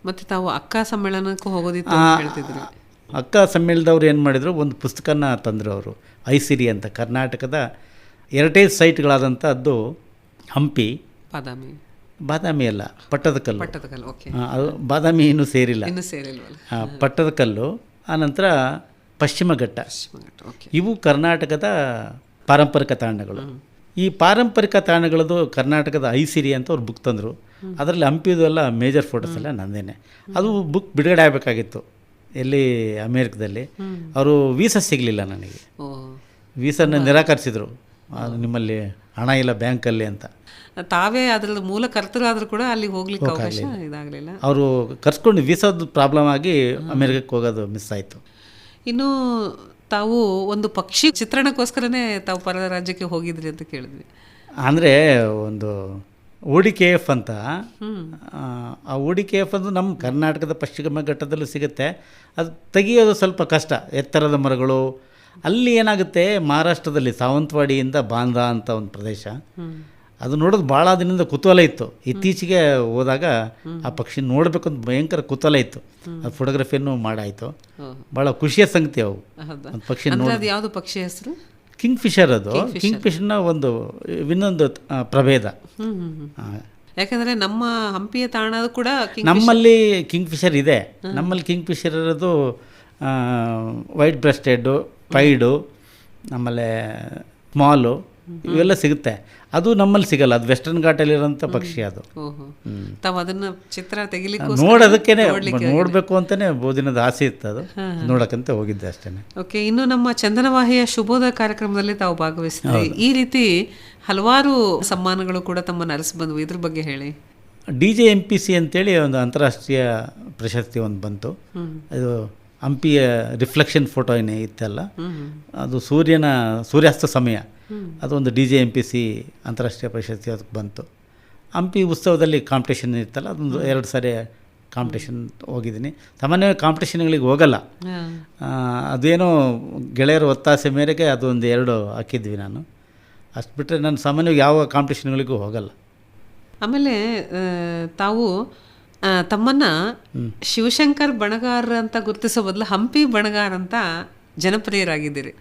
ಮತ್ತು ತಾವು ಅಕ್ಕ ಸಮ್ಮೇಳನಕ್ಕೂ ಹೋಗೋದಿತ್ತು ಅಂತ ಹೇಳ್ತಿದ್ರು. ಅಕ್ಕ ಸಮ್ಮೇಳನದವ್ರು ಏನು ಮಾಡಿದರು, ಒಂದು ಪುಸ್ತಕನ ತಂದರು ಅವರು, ಐಸಿರಿ ಅಂತ, ಕರ್ನಾಟಕದ ಹೆರಿಟೇಜ್ ಸೈಟ್ಗಳಾದಂಥದ್ದು ಹಂಪಿ, ಬಾದಾಮಿ ಅಲ್ಲ, ಪಟ್ಟದಕಲ್ಲು. ಓಕೆ. ಅದು ಬಾದಾಮಿ ಇನ್ನೂ ಸೇರಿಲ್ಲ, ಪಟ್ಟದಕಲ್ಲು, ಆನಂತರ ಪಶ್ಚಿಮ ಘಟ್ಟ. ಇವು ಕರ್ನಾಟಕದ ಪಾರಂಪರಿಕ ತಾಣಗಳು. ಈ ಪಾರಂಪರಿಕ ತಾಣಗಳದ್ದು ಕರ್ನಾಟಕದ ಐಸಿರಿ ಅಂತ ಅವ್ರು ಬುಕ್ ತಂದರು. ಅದರಲ್ಲಿ ಹಂಪಿದು ಎಲ್ಲ ಮೇಜರ್ ಫೋಟೋಸ್ ಎಲ್ಲ ನಂದೇನೆ. ಅದು ಬುಕ್ ಬಿಡುಗಡೆ ಆಗಬೇಕಾಗಿತ್ತು ಎಲ್ಲಿ ಅಮೇರಿಕದಲ್ಲಿ. ಅವರು ವೀಸಾ ಸಿಗಲಿಲ್ಲ ನನಗೆ, ವೀಸನ್ನ ನಿರಾಕರಿಸಿದರು. ನಿಮ್ಮಲ್ಲಿ ಹಣ ಇಲ್ಲ ಬ್ಯಾಂಕಲ್ಲಿ ಅಂತ. ತಾವೇ ಅದರ ಮೂಲ ಕರ್ತರಾದರೂ ಕೂಡ ಅಲ್ಲಿಗೆ ಹೋಗ್ಲಿಕ್ಕೆ ಅವಕಾಶ ಇದಾಗಲಿಲ್ಲ. ಅವರು ಕರ್ಸ್ಕೊಂಡು ವೀಸಾದ ಪ್ರಾಬ್ಲಮ್ ಆಗಿ ಅಮೇರಿಕಕ್ಕೆ ಹೋಗೋದು ಮಿಸ್ ಆಯಿತು. ಇನ್ನು ತಾವು ಒಂದು ಪಕ್ಷಿ ಚಿತ್ರಣಕ್ಕೋಸ್ಕರನೇ ತಾವು ಪರ ರಾಜ್ಯಕ್ಕೆ ಹೋಗಿದ್ರಿ ಅಂತ ಕೇಳಿದ್ವಿ. ಅಂದರೆ ಒಂದು ODKF ಅಂತ, ಆ ODKF ಅದು ನಮ್ಮ ಕರ್ನಾಟಕದ ಪಶ್ಚಿಮ ಘಟ್ಟದಲ್ಲೂ ಸಿಗುತ್ತೆ. ಅದು ತೆಗಿಯೋದು ಸ್ವಲ್ಪ ಕಷ್ಟ, ಎತ್ತರದ ಮರಗಳು. ಅಲ್ಲಿ ಏನಾಗುತ್ತೆ, ಮಹಾರಾಷ್ಟ್ರದಲ್ಲಿ ಸಾವಂತವಾಡಿಯಿಂದ ಬಾಂದ್ರಾ ಅಂತ ಒಂದು ಪ್ರದೇಶ, ಅದು ನೋಡೋದು ಭಾಳ ದಿನದಿಂದ ಕುತೂಹಲ ಇತ್ತು. ಇತ್ತೀಚೆಗೆ ಹೋದಾಗ ಆ ಪಕ್ಷಿ ನೋಡಬೇಕು ಅಂತ ಭಯಂಕರ ಕುತೂಹಲ ಇತ್ತು. ಅದು ಫೋಟೋಗ್ರಫಿಯನ್ನು ಮಾಡಾಯಿತು. ಭಾಳ ಖುಷಿಯ ಸಂಗತಿ ಅವು. ಪಕ್ಷಿ ನೋಡಿ. ಯಾವುದು ಪಕ್ಷಿ ಹೆಸರು? King Fisher. ಅದು ಕಿಂಗ್ ಫಿಶರ್ನ ಒಂದು ಇನ್ನೊಂದು ಪ್ರಭೇದ. ಯಾಕಂದರೆ ನಮ್ಮ ಹಂಪಿಯ ತಾಣ ಕೂಡ ನಮ್ಮಲ್ಲಿ ಕಿಂಗ್ ಫಿಶರ್ ಇದೆ. ನಮ್ಮಲ್ಲಿ ಕಿಂಗ್ ಫಿಶರ್ ಇರೋದು ವೈಟ್ ಬ್ರೆಸ್ಟೆಡ್ಡು, ಪೈಡು, ಆಮೇಲೆ ಸ್ಮಾಲು, ಇವೆಲ್ಲ ಸಿಗುತ್ತೆ. ಅದು ನಮ್ಮಲ್ಲಿ ಸಿಗಲ್ಲ. ಅದು ವೆಸ್ಟರ್ನ್ ಘಾಟಲ್ಲಿರೋಂಥ ಪಕ್ಷಿ. ಅದು ತಾವು ಅದನ್ನು ಚಿತ್ರ ತೆಗಿಲಿಕ್ಕೆ ನೋಡೋದಕ್ಕೇ ನೋಡಬೇಕು ಅಂತಲೇ ಬಹುದಿನದ ಆಸೆ ಇತ್ತು. ಅದು ನೋಡೋಕ್ಕಂತ ಹೋಗಿದ್ದೆ ಅಷ್ಟೇ. ಓಕೆ. ಇನ್ನು ನಮ್ಮ ಚಂದನವಾಹಿಯ ಶುಭೋದಯ ಕಾರ್ಯಕ್ರಮದಲ್ಲಿ ತಾವು ಭಾಗವಹಿಸಿದ್ರಿ. ಈ ರೀತಿ ಹಲವಾರು ಸಮ್ಮಾನಗಳು ಕೂಡ ತಮ್ಮನ್ನು ಅರಸಿ ಬಂದವು. ಇದ್ರ ಬಗ್ಗೆ ಹೇಳಿ. DJMPC ಅಂತೇಳಿ ಒಂದು ಅಂತಾರಾಷ್ಟ್ರೀಯ ಪ್ರಶಸ್ತಿ ಒಂದು ಬಂತು. ಅದು ಹಂಪಿಯ ರಿಫ್ಲೆಕ್ಷನ್ ಫೋಟೋ ಏನೇ ಇತ್ತಲ್ಲ, ಅದು ಸೂರ್ಯಾಸ್ತ ಸಮಯ, ಅದೊಂದು DJMPC ಅಂತಾರಾಷ್ಟ್ರೀಯ ಪ್ರಶಸ್ತಿ ಅದಕ್ಕೆ ಬಂತು. ಹಂಪಿ ಉತ್ಸವದಲ್ಲಿ ಕಾಂಪಿಟೇಷನ್ ಇತ್ತಲ್ಲ, ಅದೊಂದು 2 ಸಾರಿ ಕಾಂಪಿಟೇಷನ್ ಹೋಗಿದ್ದೀನಿ. ಸಾಮಾನ್ಯವಾಗಿ ಕಾಂಪಿಟೇಷನ್ಗಳಿಗೆ ಹೋಗಲ್ಲ, ಅದೇನೋ ಗೆಳೆಯರ ಒತ್ತಾಸೆ ಮೇರೆಗೆ ಅದೊಂದು 2 ಹಾಕಿದ್ವಿ ನಾನು. ಅಷ್ಟು ಬಿಟ್ಟರೆ ನಾನು ಸಾಮಾನ್ಯವಾಗಿ ಯಾವ ಕಾಂಪಿಟೇಷನ್ಗಳಿಗೂ ಹೋಗಲ್ಲ. ಆಮೇಲೆ ತಾವು ತಮ್ಮನ್ನು ಶಿವಶಂಕರ್ ಬಣಗಾರ್ ಅಂತ ಗುರುತಿಸೋ ಬದಲು ಹಂಪಿ ಬಣಗಾರ್ ಅಂತ ಜನಪ್ರಿಯರಾಗಿದ್ದೀರಿ.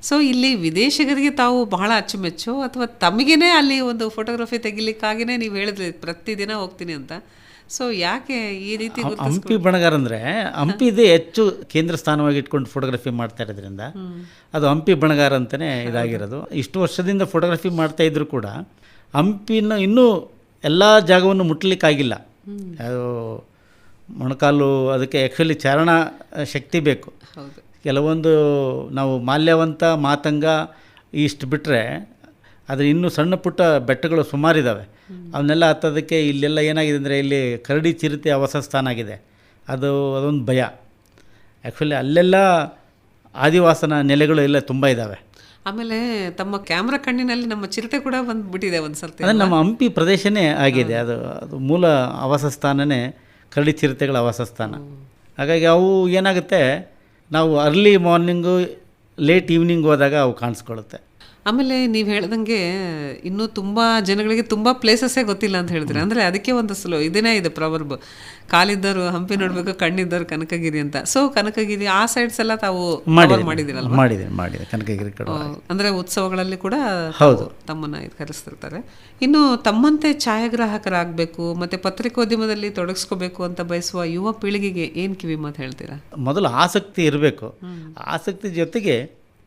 ಸೊ ಇಲ್ಲಿ ವಿದೇಶಿಗರಿಗೆ ತಾವು ಬಹಳ ಅಚ್ಚುಮೆಚ್ಚು, ಅಥವಾ ತಮಗೇನೆ ಅಲ್ಲಿ ಒಂದು ಫೋಟೋಗ್ರಫಿ ತೆಗಿಲಿಕ್ಕಾಗಿಯೇ ನೀವು ಹೇಳಿದ್ರಿ ಪ್ರತಿದಿನ ಹೋಗ್ತೀನಿ ಅಂತ. ಸೊ ಯಾಕೆ ಈ ರೀತಿ ಹಂಪಿ ಬಣಗಾರ್ ಅಂದರೆ, ಹಂಪಿದೇ ಹೆಚ್ಚು ಕೇಂದ್ರ ಸ್ಥಾನವಾಗಿ ಇಟ್ಕೊಂಡು ಫೋಟೋಗ್ರಫಿ ಮಾಡ್ತಾ ಇರೋದ್ರಿಂದ ಅದು ಹಂಪಿ ಬಣಗಾರ್ ಅಂತಲೇ ಇದಾಗಿರೋದು. ಇಷ್ಟು ವರ್ಷದಿಂದ ಫೋಟೋಗ್ರಫಿ ಮಾಡ್ತಾ ಇದ್ರು ಕೂಡ ಹಂಪಿನ ಇನ್ನೂ ಎಲ್ಲ ಜಾಗವನ್ನು ಮುಟ್ಲಿಕ್ಕಾಗಿಲ್ಲ. ಅದು ಮೊಣಕಾಲು, ಅದಕ್ಕೆ ಆ್ಯಕ್ಚುಲಿ ಚಾರಣ ಶಕ್ತಿ ಬೇಕು. ಕೆಲವೊಂದು ನಾವು ಮಾಲ್ಯವಂತ, ಮಾತಂಗ ಇಷ್ಟು ಬಿಟ್ಟರೆ ಆದರೆ ಇನ್ನೂ ಸಣ್ಣ ಪುಟ್ಟ ಬೆಟ್ಟಗಳು ಸುಮಾರಿದ್ದಾವೆ. ಅವನ್ನೆಲ್ಲ ಹತ್ತೋದಕ್ಕೆ ಇಲ್ಲೆಲ್ಲ ಏನಾಗಿದೆ ಅಂದರೆ, ಇಲ್ಲಿ ಕರಡಿ ಚಿರತೆ ಆವಾಸಸ್ಥಾನ ಆಗಿದೆ. ಅದೊಂದು ಭಯ. ಆ್ಯಕ್ಚುಲಿ ಅಲ್ಲೆಲ್ಲ ಆದಿವಾಸನ ನೆಲೆಗಳು ಎಲ್ಲ ತುಂಬ ಇದ್ದಾವೆ. ಆಮೇಲೆ ತಮ್ಮ ಕ್ಯಾಮ್ರಾ ಕಣ್ಣಿನಲ್ಲಿ ನಮ್ಮ ಚಿರತೆ ಕೂಡ ಬಂದುಬಿಟ್ಟಿದೆ ಒಂದು ಸರ್ತಿ. ಅಂದರೆ ನಮ್ಮ ಹಂಪಿ ಪ್ರದೇಶನೇ ಆಗಿದೆ. ಅದು ಮೂಲ ಆವಾಸಸ್ಥಾನನೇ ಕರಡಿ ಚಿರತೆಗಳ ಆವಾಸಸ್ಥಾನ. ಹಾಗಾಗಿ ಅವು ಏನಾಗುತ್ತೆ, ನಾವು ಅರ್ಲಿ ಮಾರ್ನಿಂಗು ಲೇಟ್ ಈವ್ನಿಂಗ್ ಹೋದಾಗ ಅವು ಕಾಣಿಸ್ಕೊಳ್ಳುತ್ತೆ. ಆಮೇಲೆ ನೀವು ಹೇಳ್ದಂಗೆ ಇನ್ನೂ ತುಂಬ ಜನಗಳಿಗೆ ತುಂಬ ಪ್ಲೇಸಸ್ಸೇ ಗೊತ್ತಿಲ್ಲ ಅಂತ ಹೇಳಿದ್ರೆ, ಅಂದರೆ ಅದಕ್ಕೆ ಒಂದು ಇದೇನೇ ಇದೆ ಪ್ರಾವರ್ಬ್, ಕಾಲಿದ್ದವರು ಹಂಪಿ ನೋಡಬೇಕು, ಕಣ್ಣಿದ್ದವರು ಕನಕಗಿರಿ ಅಂತ. ಸೊ ಕನಕಗಿರಿ ಆ ಸೈಡ್ಸ್ ಎಲ್ಲ ತಾವು ಮಾಡಿದಿರಲ್ಲ? ಮಾಡಿದೆ ಕನಕಗಿರಿ ಕಡೆ. ಅಂದರೆ ಉತ್ಸವಗಳಲ್ಲಿ ಕೂಡ ತಮ್ಮನ್ನು ಕರೆಸ್ತಿರ್ತಾರೆ. ಇನ್ನು ತಮ್ಮಂತೆ ಛಾಯಾಗ್ರಾಹಕರಾಗಬೇಕು ಮತ್ತು ಪತ್ರಿಕೋದ್ಯಮದಲ್ಲಿ ತೊಡಗಿಸ್ಕೋಬೇಕು ಅಂತ ಬಯಸುವ ಯುವ ಪೀಳಿಗೆಗೆ ಏನು ಕಿವಿ ಮಾತು ಹೇಳ್ತೀರಾ? ಮೊದಲು ಆಸಕ್ತಿ ಇರಬೇಕು. ಆಸಕ್ತಿ ಜೊತೆಗೆ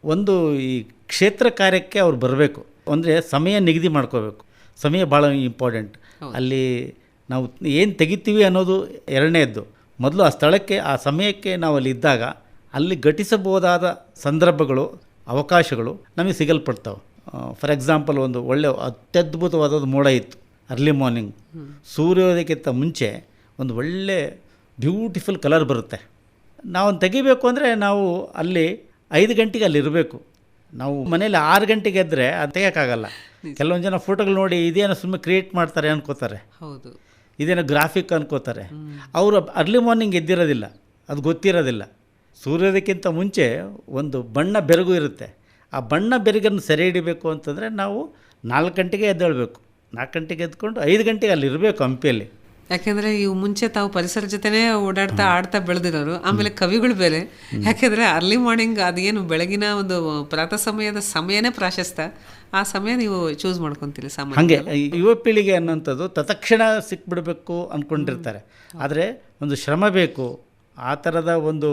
ಒಂದು ಈ ಕ್ಷೇತ್ರ ಕಾರ್ಯಕ್ಕೆ ಅವ್ರು ಬರಬೇಕು. ಅಂದರೆ ಸಮಯ ನಿಗದಿ ಮಾಡ್ಕೋಬೇಕು. ಸಮಯ ಭಾಳ ಇಂಪಾರ್ಟೆಂಟ್. ಅಲ್ಲಿ ನಾವು ಏನು ತೆಗಿತೀವಿ ಅನ್ನೋದು ಎರಡನೇದ್ದು. ಮೊದಲು ಆ ಸ್ಥಳಕ್ಕೆ, ಆ ಸಮಯಕ್ಕೆ ನಾವು ಅಲ್ಲಿ ಇದ್ದಾಗ ಅಲ್ಲಿ ಘಟಿಸಬಹುದಾದ ಸಂದರ್ಭಗಳು, ಅವಕಾಶಗಳು ನಮಗೆ ಸಿಗಲ್ಪಡ್ತಾವೆ. ಫಾರ್ ಎಕ್ಸಾಂಪಲ್, ಒಂದು ಒಳ್ಳೆ ಅತ್ಯದ್ಭುತವಾದದ್ದು ಮೋಡ ಇತ್ತು ಅರ್ಲಿ ಮಾರ್ನಿಂಗ್, ಸೂರ್ಯೋದಯಕ್ಕಿಂತ ಮುಂಚೆ ಒಂದು ಒಳ್ಳೆ ಬ್ಯೂಟಿಫುಲ್ ಕಲರ್ ಬರುತ್ತೆ. ನಾವು ತೆಗಿಬೇಕು ಅಂದರೆ ನಾವು ಅಲ್ಲಿ 5 ಗಂಟೆಗೆ ಅಲ್ಲಿರಬೇಕು. ನಾವು ಮನೇಲಿ 6 ಗಂಟೆಗೆ ಎದ್ದರೆ ಅದು ತೆಗೋಕ್ಕಾಗಲ್ಲ. ಕೆಲವೊಂದು ಜನ ಫೋಟೋಗಳು ನೋಡಿ ಇದೇನೋ ಸುಮ್ಮನೆ ಕ್ರಿಯೇಟ್ ಮಾಡ್ತಾರೆ ಅನ್ಕೋತಾರೆ, ಹೌದು, ಇದೇನೋ ಗ್ರಾಫಿಕ್ ಅನ್ಕೋತಾರೆ. ಅವರು ಅರ್ಲಿ ಮಾರ್ನಿಂಗ್ ಎದ್ದಿರೋದಿಲ್ಲ, ಅದು ಗೊತ್ತಿರೋದಿಲ್ಲ. ಸೂರ್ಯೋದಯಕ್ಕಿಂತ ಮುಂಚೆ ಒಂದು ಬಣ್ಣ ಬೆರಗು ಇರುತ್ತೆ. ಆ ಬಣ್ಣ ಬೆರಗನ್ನು ಸೆರೆ ಹಿಡಿಬೇಕು ಅಂತಂದರೆ ನಾವು 4 ಗಂಟೆಗೆ ಎದ್ದೇಳಬೇಕು. 4 ಗಂಟೆಗೆ ಎದ್ಕೊಂಡು 5 ಗಂಟೆಗೆ ಅಲ್ಲಿ ಇರಬೇಕು ಹಂಪಿಯಲ್ಲಿ. ಯಾಕೆಂದರೆ ಇವು ಮುಂಚೆ ತಾವು ಪರಿಸರ ಜೊತೆನೇ ಓಡಾಡ್ತಾ ಆಡ್ತಾ ಬೆಳೆದಿರೋರು. ಆಮೇಲೆ ಕವಿಗಳು ಬೇರೆ. ಯಾಕೆಂದರೆ ಅರ್ಲಿ ಮಾರ್ನಿಂಗ್ ಅದೇನು ಬೆಳಗಿನ ಒಂದು ಪ್ರಾತಃ ಸಮಯನೇ ಪ್ರಾಶಸ್ತ್ಯ. ಆ ಸಮಯ ನೀವು ಚೂಸ್ ಮಾಡ್ಕೊತೀರಿ ಸಾಮಾನ್ಯ. ಹಾಗೆ ಯುವ ಪೀಳಿಗೆ ಅನ್ನೋಂಥದ್ದು ತತ್ಕ್ಷಣ ಸಿಕ್ಬಿಡಬೇಕು ಅಂದ್ಕೊಂಡಿರ್ತಾರೆ. ಆದರೆ ಒಂದು ಶ್ರಮ ಬೇಕು. ಆ ಥರದ ಒಂದು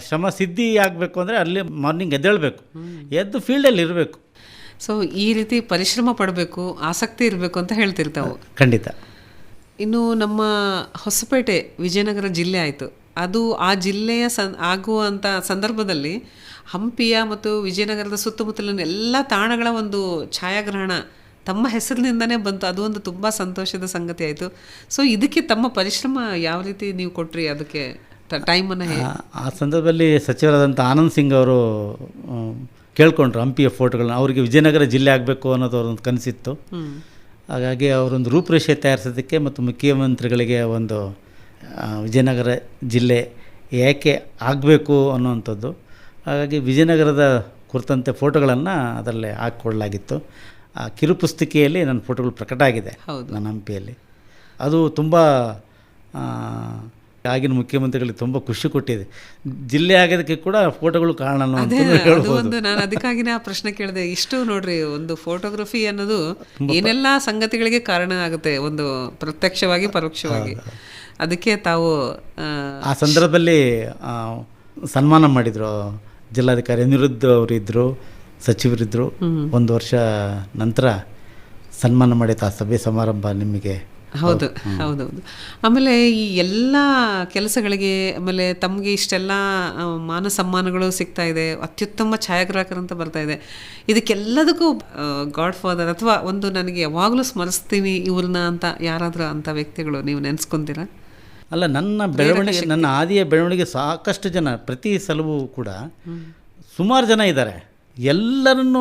ಶ್ರಮ ಸಿದ್ಧಿ ಆಗಬೇಕು ಅಂದರೆ ಅರ್ಲಿ ಮಾರ್ನಿಂಗ್ ಎದ್ದೇಳಬೇಕು, ಎದ್ದು ಫೀಲ್ಡಲ್ಲಿ ಇರಬೇಕು. ಸೊ ಈ ರೀತಿ ಪರಿಶ್ರಮ ಪಡಬೇಕು, ಆಸಕ್ತಿ ಇರಬೇಕು ಅಂತ ಹೇಳ್ತಿರ್ತಾವೆ. ಖಂಡಿತ. ಇನ್ನು ನಮ್ಮ ಹೊಸಪೇಟೆ ವಿಜಯನಗರ ಜಿಲ್ಲೆ ಆಯಿತು. ಅದು ಆ ಜಿಲ್ಲೆಯ ಆಗುವಂಥ ಸಂದರ್ಭದಲ್ಲಿ ಹಂಪಿಯ ಮತ್ತು ವಿಜಯನಗರದ ಸುತ್ತಮುತ್ತಲಿನ ಎಲ್ಲ ತಾಣಗಳ ಒಂದು ಛಾಯಾಗ್ರಹಣ ತಮ್ಮ ಹೆಸರಿನಿಂದನೇ ಬಂತು. ಅದು ಒಂದು ತುಂಬ ಸಂತೋಷದ ಸಂಗತಿ ಆಯಿತು. ಸೊ ಇದಕ್ಕೆ ತಮ್ಮ ಪರಿಶ್ರಮ ಯಾವ ರೀತಿ ನೀವು ಕೊಟ್ರಿ, ಅದಕ್ಕೆ ಟೈಮನ್ನು? ಆ ಸಂದರ್ಭದಲ್ಲಿ ಸಚಿವರಾದಂಥ ಆನಂದ್ ಸಿಂಗ್ ಅವರು ಕೇಳ್ಕೊಂಡ್ರು ಹಂಪಿಯ ಫೋಟೋಗಳನ್ನ. ಅವರಿಗೆ ವಿಜಯನಗರ ಜಿಲ್ಲೆ ಆಗಬೇಕು ಅನ್ನೋದು ಅವ್ರೊಂದು ಕನಸಿತ್ತು. ಹಾಗಾಗಿ ಅವರೊಂದು ರೂಪುರೇಷೆ ತಯಾರಿಸೋದಕ್ಕೆ ಮತ್ತು ಮುಖ್ಯಮಂತ್ರಿಗಳಿಗೆ ಒಂದು ವಿಜಯನಗರ ಜಿಲ್ಲೆ ಏಕೆ ಆಗಬೇಕು ಅನ್ನುವಂಥದ್ದು. ಹಾಗಾಗಿ ವಿಜಯನಗರದ ಕುರಿತಂತೆ ಫೋಟೋಗಳನ್ನು ಅದರಲ್ಲಿ ಹಾಕಿಕೊಡಲಾಗಿತ್ತು. ಆ ಕಿರುಪುಸ್ತಿಕೆಯಲ್ಲಿ ನನ್ನ ಫೋಟೋಗಳು ಪ್ರಕಟ ಆಗಿದೆ ನನ್ನ ಹಂಪಿಯಲ್ಲಿ. ಅದು ತುಂಬ ಆಗಿನ ಮುಖ್ಯಮಂತ್ರಿಗಳಿಗೆ ತುಂಬ ಖುಷಿ ಕೊಟ್ಟಿದೆ. ಜಿಲ್ಲೆ ಆಗೋದಕ್ಕೆ ಕೂಡ ಫೋಟೋಗಳು ಕಾರಣ ಅಂತ ಹೇಳ್ಬೋದು. ನಾನು ಅದಕ್ಕಾಗಿನೇ ಆ ಪ್ರಶ್ನೆ ಕೇಳಿದೆ. ಇಷ್ಟು ನೋಡ್ರಿ, ಒಂದು ಫೋಟೋಗ್ರಫಿ ಅನ್ನೋದು ಏನೆಲ್ಲ ಸಂಗತಿಗಳಿಗೆ ಕಾರಣ ಆಗುತ್ತೆ, ಒಂದು ಪ್ರತ್ಯಕ್ಷವಾಗಿ ಪರೋಕ್ಷವಾಗಿ. ಅದಕ್ಕೆ ತಾವು ಆ ಸಂದರ್ಭದಲ್ಲಿ ಸನ್ಮಾನ ಮಾಡಿದರು. ಜಿಲ್ಲಾಧಿಕಾರಿ ಅನಿರುದ್ಧ ಅವರಿದ್ದರು, ಸಚಿವರಿದ್ದರು. 1 ವರ್ಷ ನಂತರ ಸನ್ಮಾನ ಮಾಡಿತ್ತು ಆ ಸಭೆ ಸಮಾರಂಭ ನಿಮಗೆ. ಹೌದು, ಹೌದೌದು. ಆಮೇಲೆ ಈ ಎಲ್ಲ ಕೆಲಸಗಳಿಗೆ ಆಮೇಲೆ ತಮಗೆ ಇಷ್ಟೆಲ್ಲ ಮಾನ ಸಮ್ಮಾನಗಳು ಸಿಗ್ತಾ ಇದೆ, ಅತ್ಯುತ್ತಮ ಛಾಯಾಗ್ರಾಹಕರಂತ ಬರ್ತಾ ಇದೆ. ಇದಕ್ಕೆಲ್ಲದಕ್ಕೂ ಗಾಡ್ ಫಾದರ್ ಅಥವಾ ಒಂದು ನನಗೆ ಯಾವಾಗಲೂ ಸ್ಮರಿಸ್ತೀನಿ ಇವ್ರನ್ನ ಅಂತ ಯಾರಾದರೂ ಅಂಥ ವ್ಯಕ್ತಿಗಳು ನೀವು ನೆನೆಸ್ಕೊಂತೀರಾ? ಅಲ್ಲ, ನನ್ನ ಬೆಳವಣಿಗೆ, ನನ್ನ ಆದಿಯ ಬೆಳವಣಿಗೆ ಸಾಕಷ್ಟು ಜನ, ಪ್ರತಿ ಸಲವೂ ಕೂಡ ಸುಮಾರು ಜನ ಇದ್ದಾರೆ. ಎಲ್ಲರನ್ನೂ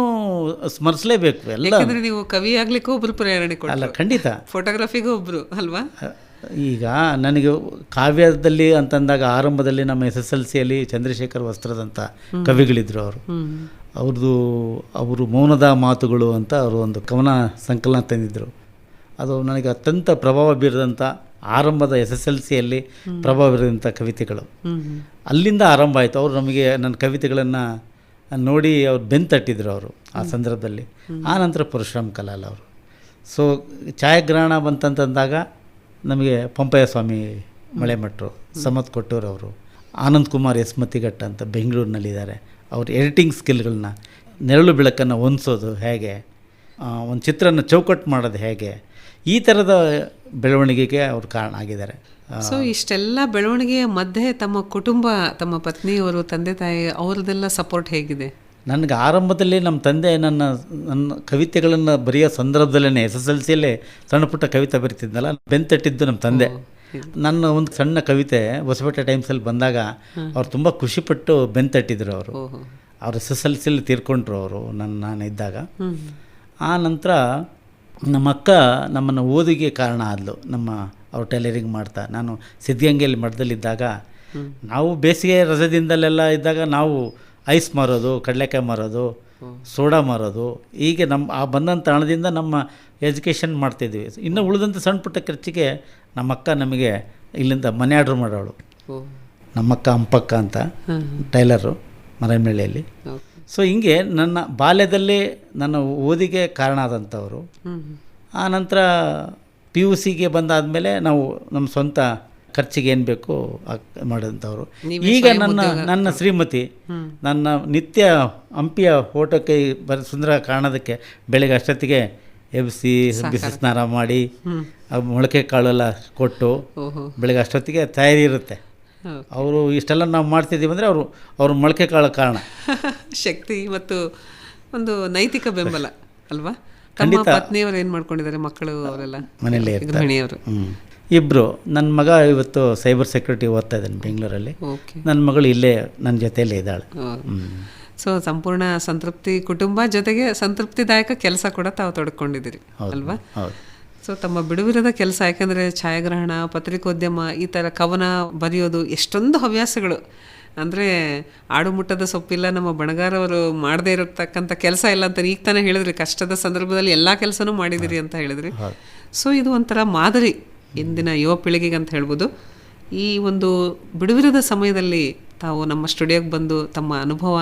ಸ್ಮರಿಸಲೇಬೇಕು. ಯಾಕಂದರೆ ನೀವು ಕವಿ ಆಗ್ಲಿಕ್ಕೂ ಒಬ್ರು ಪ್ರೇರಣೆ ಕೊಡಿ. ಅಲ್ಲ, ಖಂಡಿತ. ಫೋಟೋಗ್ರಫಿಗೂ ಒಬ್ರು ಅಲ್ವಾ? ಈಗ ನನಗೆ ಕಾವ್ಯದಲ್ಲಿ ಅಂತಂದಾಗ ಆರಂಭದಲ್ಲಿ ನಮ್ಮ SSLCಯಲ್ಲಿ ಚಂದ್ರಶೇಖರ್ ವಸ್ತ್ರದಂಥ ಕವಿಗಳಿದ್ರು. ಅವರು ಮೌನದ ಮಾತುಗಳು ಅಂತ ಅವರು ಒಂದು ಕವನ ಸಂಕಲನ ತಂದಿದ್ದರು. ಅದು ನನಗೆ ಅತ್ಯಂತ ಪ್ರಭಾವ ಬೀರಿದಂಥ, ಆರಂಭದ SSLCಯಲ್ಲಿ ಪ್ರಭಾವ ಬೀರಿದಂಥ ಕವಿತೆಗಳು. ಅಲ್ಲಿಂದ ಆರಂಭ ಆಯಿತು. ಅವರು ನಮಗೆ ನನ್ನ ಕವಿತೆಗಳನ್ನು ನೋಡಿ ಅವ್ರು ಬೆಂತಟ್ಟಿದ್ರು ಅವರು ಆ ಸಂದರ್ಭದಲ್ಲಿ. ಆ ನಂತರ ಪರಶುರಾಮ್ ಕಲಾಲ್ ಅವರು. ಸೊ ಛಾಯಾಗ್ರಹಣ ಬಂತಂತಂದಾಗ ನಮಗೆ ಪಂಪಯ್ಯ ಸ್ವಾಮಿ ಮಳೆಮಠರು, ಸಮತ್ ಕೊಟ್ಟೂರು ಅವರು, ಆನಂದ್ ಕುಮಾರ್ ಮತಿಘಟ್ಟ ಅಂತ ಬೆಂಗಳೂರಿನಲ್ಲಿದ್ದಾರೆ. ಅವ್ರ ಎಡಿಟಿಂಗ್ ಸ್ಕಿಲ್ಗಳನ್ನ, ನೆರಳು ಬೆಳಕನ್ನು ಹೊಂದಿಸೋದು ಹೇಗೆ, ಒಂದು ಚಿತ್ರನ ಚೌಕಟ್ಟು ಮಾಡೋದು ಹೇಗೆ, ಈ ಥರದ ಬೆಳವಣಿಗೆಗೆ ಅವರು ಕಾರಣ ಆಗಿದ್ದಾರೆ. ಸೊ ಇಷ್ಟೆಲ್ಲ ಬೆಳವಣಿಗೆಯ ಮಧ್ಯೆ ತಮ್ಮ ಕುಟುಂಬ, ತಮ್ಮ ಪತ್ನಿಯವರು, ತಂದೆ ತಾಯಿ ಅವ್ರದ್ದೆಲ್ಲ ಸಪೋರ್ಟ್ ಹೇಗಿದೆ? ನನಗೆ ಆರಂಭದಲ್ಲಿ ನಮ್ಮ ತಂದೆ ನನ್ನ ಕವಿತೆಗಳನ್ನು ಬರೆಯೋ ಸಂದರ್ಭದಲ್ಲೇ SSLCಯಲ್ಲೇ ಸಣ್ಣ ಪುಟ್ಟ ಕವಿತೆ ಬರೀತಿದ್ನಲ್ಲ, ಬೆಂತಟ್ಟಿದ್ದು ನಮ್ಮ ತಂದೆ. ನನ್ನ ಒಂದು ಸಣ್ಣ ಕವಿತೆ ಹೊಸಪೇಟೆ ಟೈಮ್ಸಲ್ಲಿ ಬಂದಾಗ ಅವ್ರು ತುಂಬ ಖುಷಿಪಟ್ಟು ಬೆಂತಟ್ಟಿದ್ರು. ಅವರು SSLCಯಲ್ಲಿ ತೀರ್ಕೊಂಡ್ರು ಅವರು ನಾನು ಇದ್ದಾಗ. ಆ ನಂತರ ನಮ್ಮ ಅಕ್ಕ ನಮ್ಮನ್ನು ಓದಿಗೆ ಕಾರಣ ಆದಳು. ಅವ್ರು ಟೈಲರಿಂಗ್ ಮಾಡ್ತಾ, ನಾನು ಸಿದ್ಧಗಂಗೆಯಲ್ಲಿ ಮಠದಲ್ಲಿದ್ದಾಗ ನಾವು ಬೇಸಿಗೆ ರಜದಿಂದಲೆಲ್ಲ ಇದ್ದಾಗ ನಾವು ಐಸ್ ಮಾರೋದು, ಕಡಲೆಕಾಯಿ ಮಾರೋದು, ಸೋಡಾ ಮಾರೋದು, ಹೀಗೆ ಆ ಬಂದಂಥ ಹಣದಿಂದ ನಮ್ಮ ಎಜುಕೇಷನ್ ಮಾಡ್ತಿದ್ವಿ. ಇನ್ನು ಉಳಿದಂಥ ಸಣ್ಣ ಪುಟ್ಟ ಖರ್ಚಿಗೆ ನಮ್ಮಕ್ಕ ನಮಗೆ ಇಲ್ಲಿಂದ ಮನೆ ಆರ್ಡ್ರ್ ಮಾಡೋಳು. ನಮ್ಮಕ್ಕ ಹಂಪಕ್ಕ ಅಂತ ಟೈಲರು ಮರಮೇಳೆಯಲ್ಲಿ. ಸೊ ಹಿಂಗೆ ನನ್ನ ಬಾಲ್ಯದಲ್ಲಿ ನನ್ನ ಓದಿಗೆ ಕಾರಣ ಆದಂಥವರು. ಆ ನಂತರ PUCಗೆ ಬಂದಾದಮೇಲೆ ನಾವು ನಮ್ಮ ಸ್ವಂತ ಖರ್ಚಿಗೆ ಏನು ಬೇಕು ಮಾಡಿದಂಥವ್ರು. ಈಗ ನನ್ನ ಶ್ರೀಮತಿ ನನ್ನ ನಿತ್ಯ ಹಂಪಿಯ ಫೋಟೋಕ್ಕೆ ಸುಂದರ ಕಾಣೋದಕ್ಕೆ ಬೆಳಗ್ಗೆ ಅಷ್ಟೊತ್ತಿಗೆ ಎಬ್ಬಿಸಿ ಬಿಸಿ ಸ್ನಾನ ಮಾಡಿ ಮೊಳಕೆ ಕಾಳೆಲ್ಲ ಕೊಟ್ಟು ಬೆಳಗ್ಗೆ ಅಷ್ಟೊತ್ತಿಗೆ ತಯಾರಿ ಇರುತ್ತೆ. ಅವರು ಇಷ್ಟೆಲ್ಲ ನಾವು ಮಾಡ್ತಿದ್ದೀವಿ ಅಂದರೆ ಅವರು ಮೊಳಕೆ ಕಾಳು ಕಾರಣ. ಶಕ್ತಿ ಮತ್ತು ಒಂದು ನೈತಿಕ ಬೆಂಬಲ ಅಲ್ವಾ? ಖಂಡಿತ. ಪತ್ನಿಯವರು ಏನು ಮಾಡ್ಕೊಂಡಿದ್ದಾರೆ? ಮಕ್ಕಳು ಅವರೆಲ್ಲ ಮನೆಯಲ್ಲೇ ಗೃಹಿಣಿಯವರು ಇಬ್ಬರು. ನನ್ನ ಮಗ ಇವತ್ತು ಸೈಬರ್ ಸೆಕ್ಯೂರಿಟಿ ಓದ್ತಾ ಇದ್ದಾನೆ ಬೆಂಗಳೂರಲ್ಲಿ. ನನ್ನ ಮಗಳು ಇಲ್ಲೇ ನನ್ನ ಜೊತೆಯಲ್ಲೇ ಇದ್ದಾಳೆ. ಸೊ ಸಂಪೂರ್ಣ ಸಂತೃಪ್ತಿ ಕುಟುಂಬ ಜೊತೆಗೆ ಸಂತೃಪ್ತಿದಾಯಕ ಕೆಲಸ ಕೂಡ ತಾವು ತೊಡ್ಕೊಂಡಿದ್ದೀರಿ ಅಲ್ವಾ? ಹೌದು. ಸೊ ತಮ್ಮ ಬಿಡುವಿರದ ಕೆಲಸ, ಯಾಕೆಂದರೆ ಛಾಯಾಗ್ರಹಣ, ಪತ್ರಿಕೋದ್ಯಮ, ಈ ಥರ ಕವನ ಬರೆಯೋದು ಎಷ್ಟೊಂದು ಹವ್ಯಾಸಗಳು. ಅಂದರೆ ಆಡು ಮುಟ್ಟದ ಸೊಪ್ಪಿಲ್ಲ ನಮ್ಮ ಬಣಗಾರವರು ಮಾಡದೇ ಇರತಕ್ಕಂಥ ಕೆಲಸ ಇಲ್ಲ ಅಂತ ಈಗ ತಾನೇ ಹೇಳಿದ್ರಿ. ಕಷ್ಟದ ಸಂದರ್ಭದಲ್ಲಿ ಎಲ್ಲ ಕೆಲಸನೂ ಮಾಡಿದಿರಿ ಅಂತ ಹೇಳಿದ್ರಿ. ಸೊ ಇದು ಒಂಥರ ಮಾದರಿ ಇಂದಿನ ಯುವ ಪೀಳಿಗೆಗೆ ಅಂತ ಹೇಳ್ಬೋದು. ಈ ಒಂದು ಬಿಡುವಿರದ ಸಮಯದಲ್ಲಿ ತಾವು ನಮ್ಮ ಸ್ಟುಡಿಯೋಗೆ ಬಂದು ತಮ್ಮ ಅನುಭವ,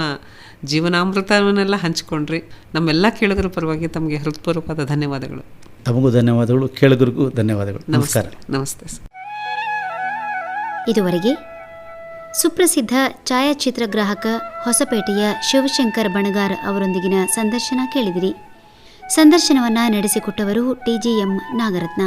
ಜೀವನಾಮೃತವನ್ನೆಲ್ಲ ಹಂಚಿಕೊಂಡ್ರಿ. ನಮ್ಮೆಲ್ಲ ಕೇಳುಗರ ಪರವಾಗಿ ತಮಗೆ ಹೃತ್ಪೂರ್ವಕವಾದ ಧನ್ಯವಾದಗಳು. ತಮಗೂ ಧನ್ಯವಾದಗಳು, ಕೇಳುಗರಿಗೂ ಧನ್ಯವಾದಗಳು. ನಮಸ್ಕಾರ. ನಮಸ್ತೆ ಸರ್. ಇದುವರೆಗೆ ಸುಪ್ರಸಿದ್ಧ ಛಾಯಾಚಿತ್ರಗ್ರಾಹಕ ಹೊಸಪೇಟೆಯ ಶಿವಶಂಕರ್ ಬಣಗಾರ್ ಅವರೊಂದಿಗಿನ ಸಂದರ್ಶನ ಕೇಳಿದಿರಿ. ಸಂದರ್ಶನವನ್ನು ನಡೆಸಿಕೊಟ್ಟವರು TGM ನಾಗರತ್ನ.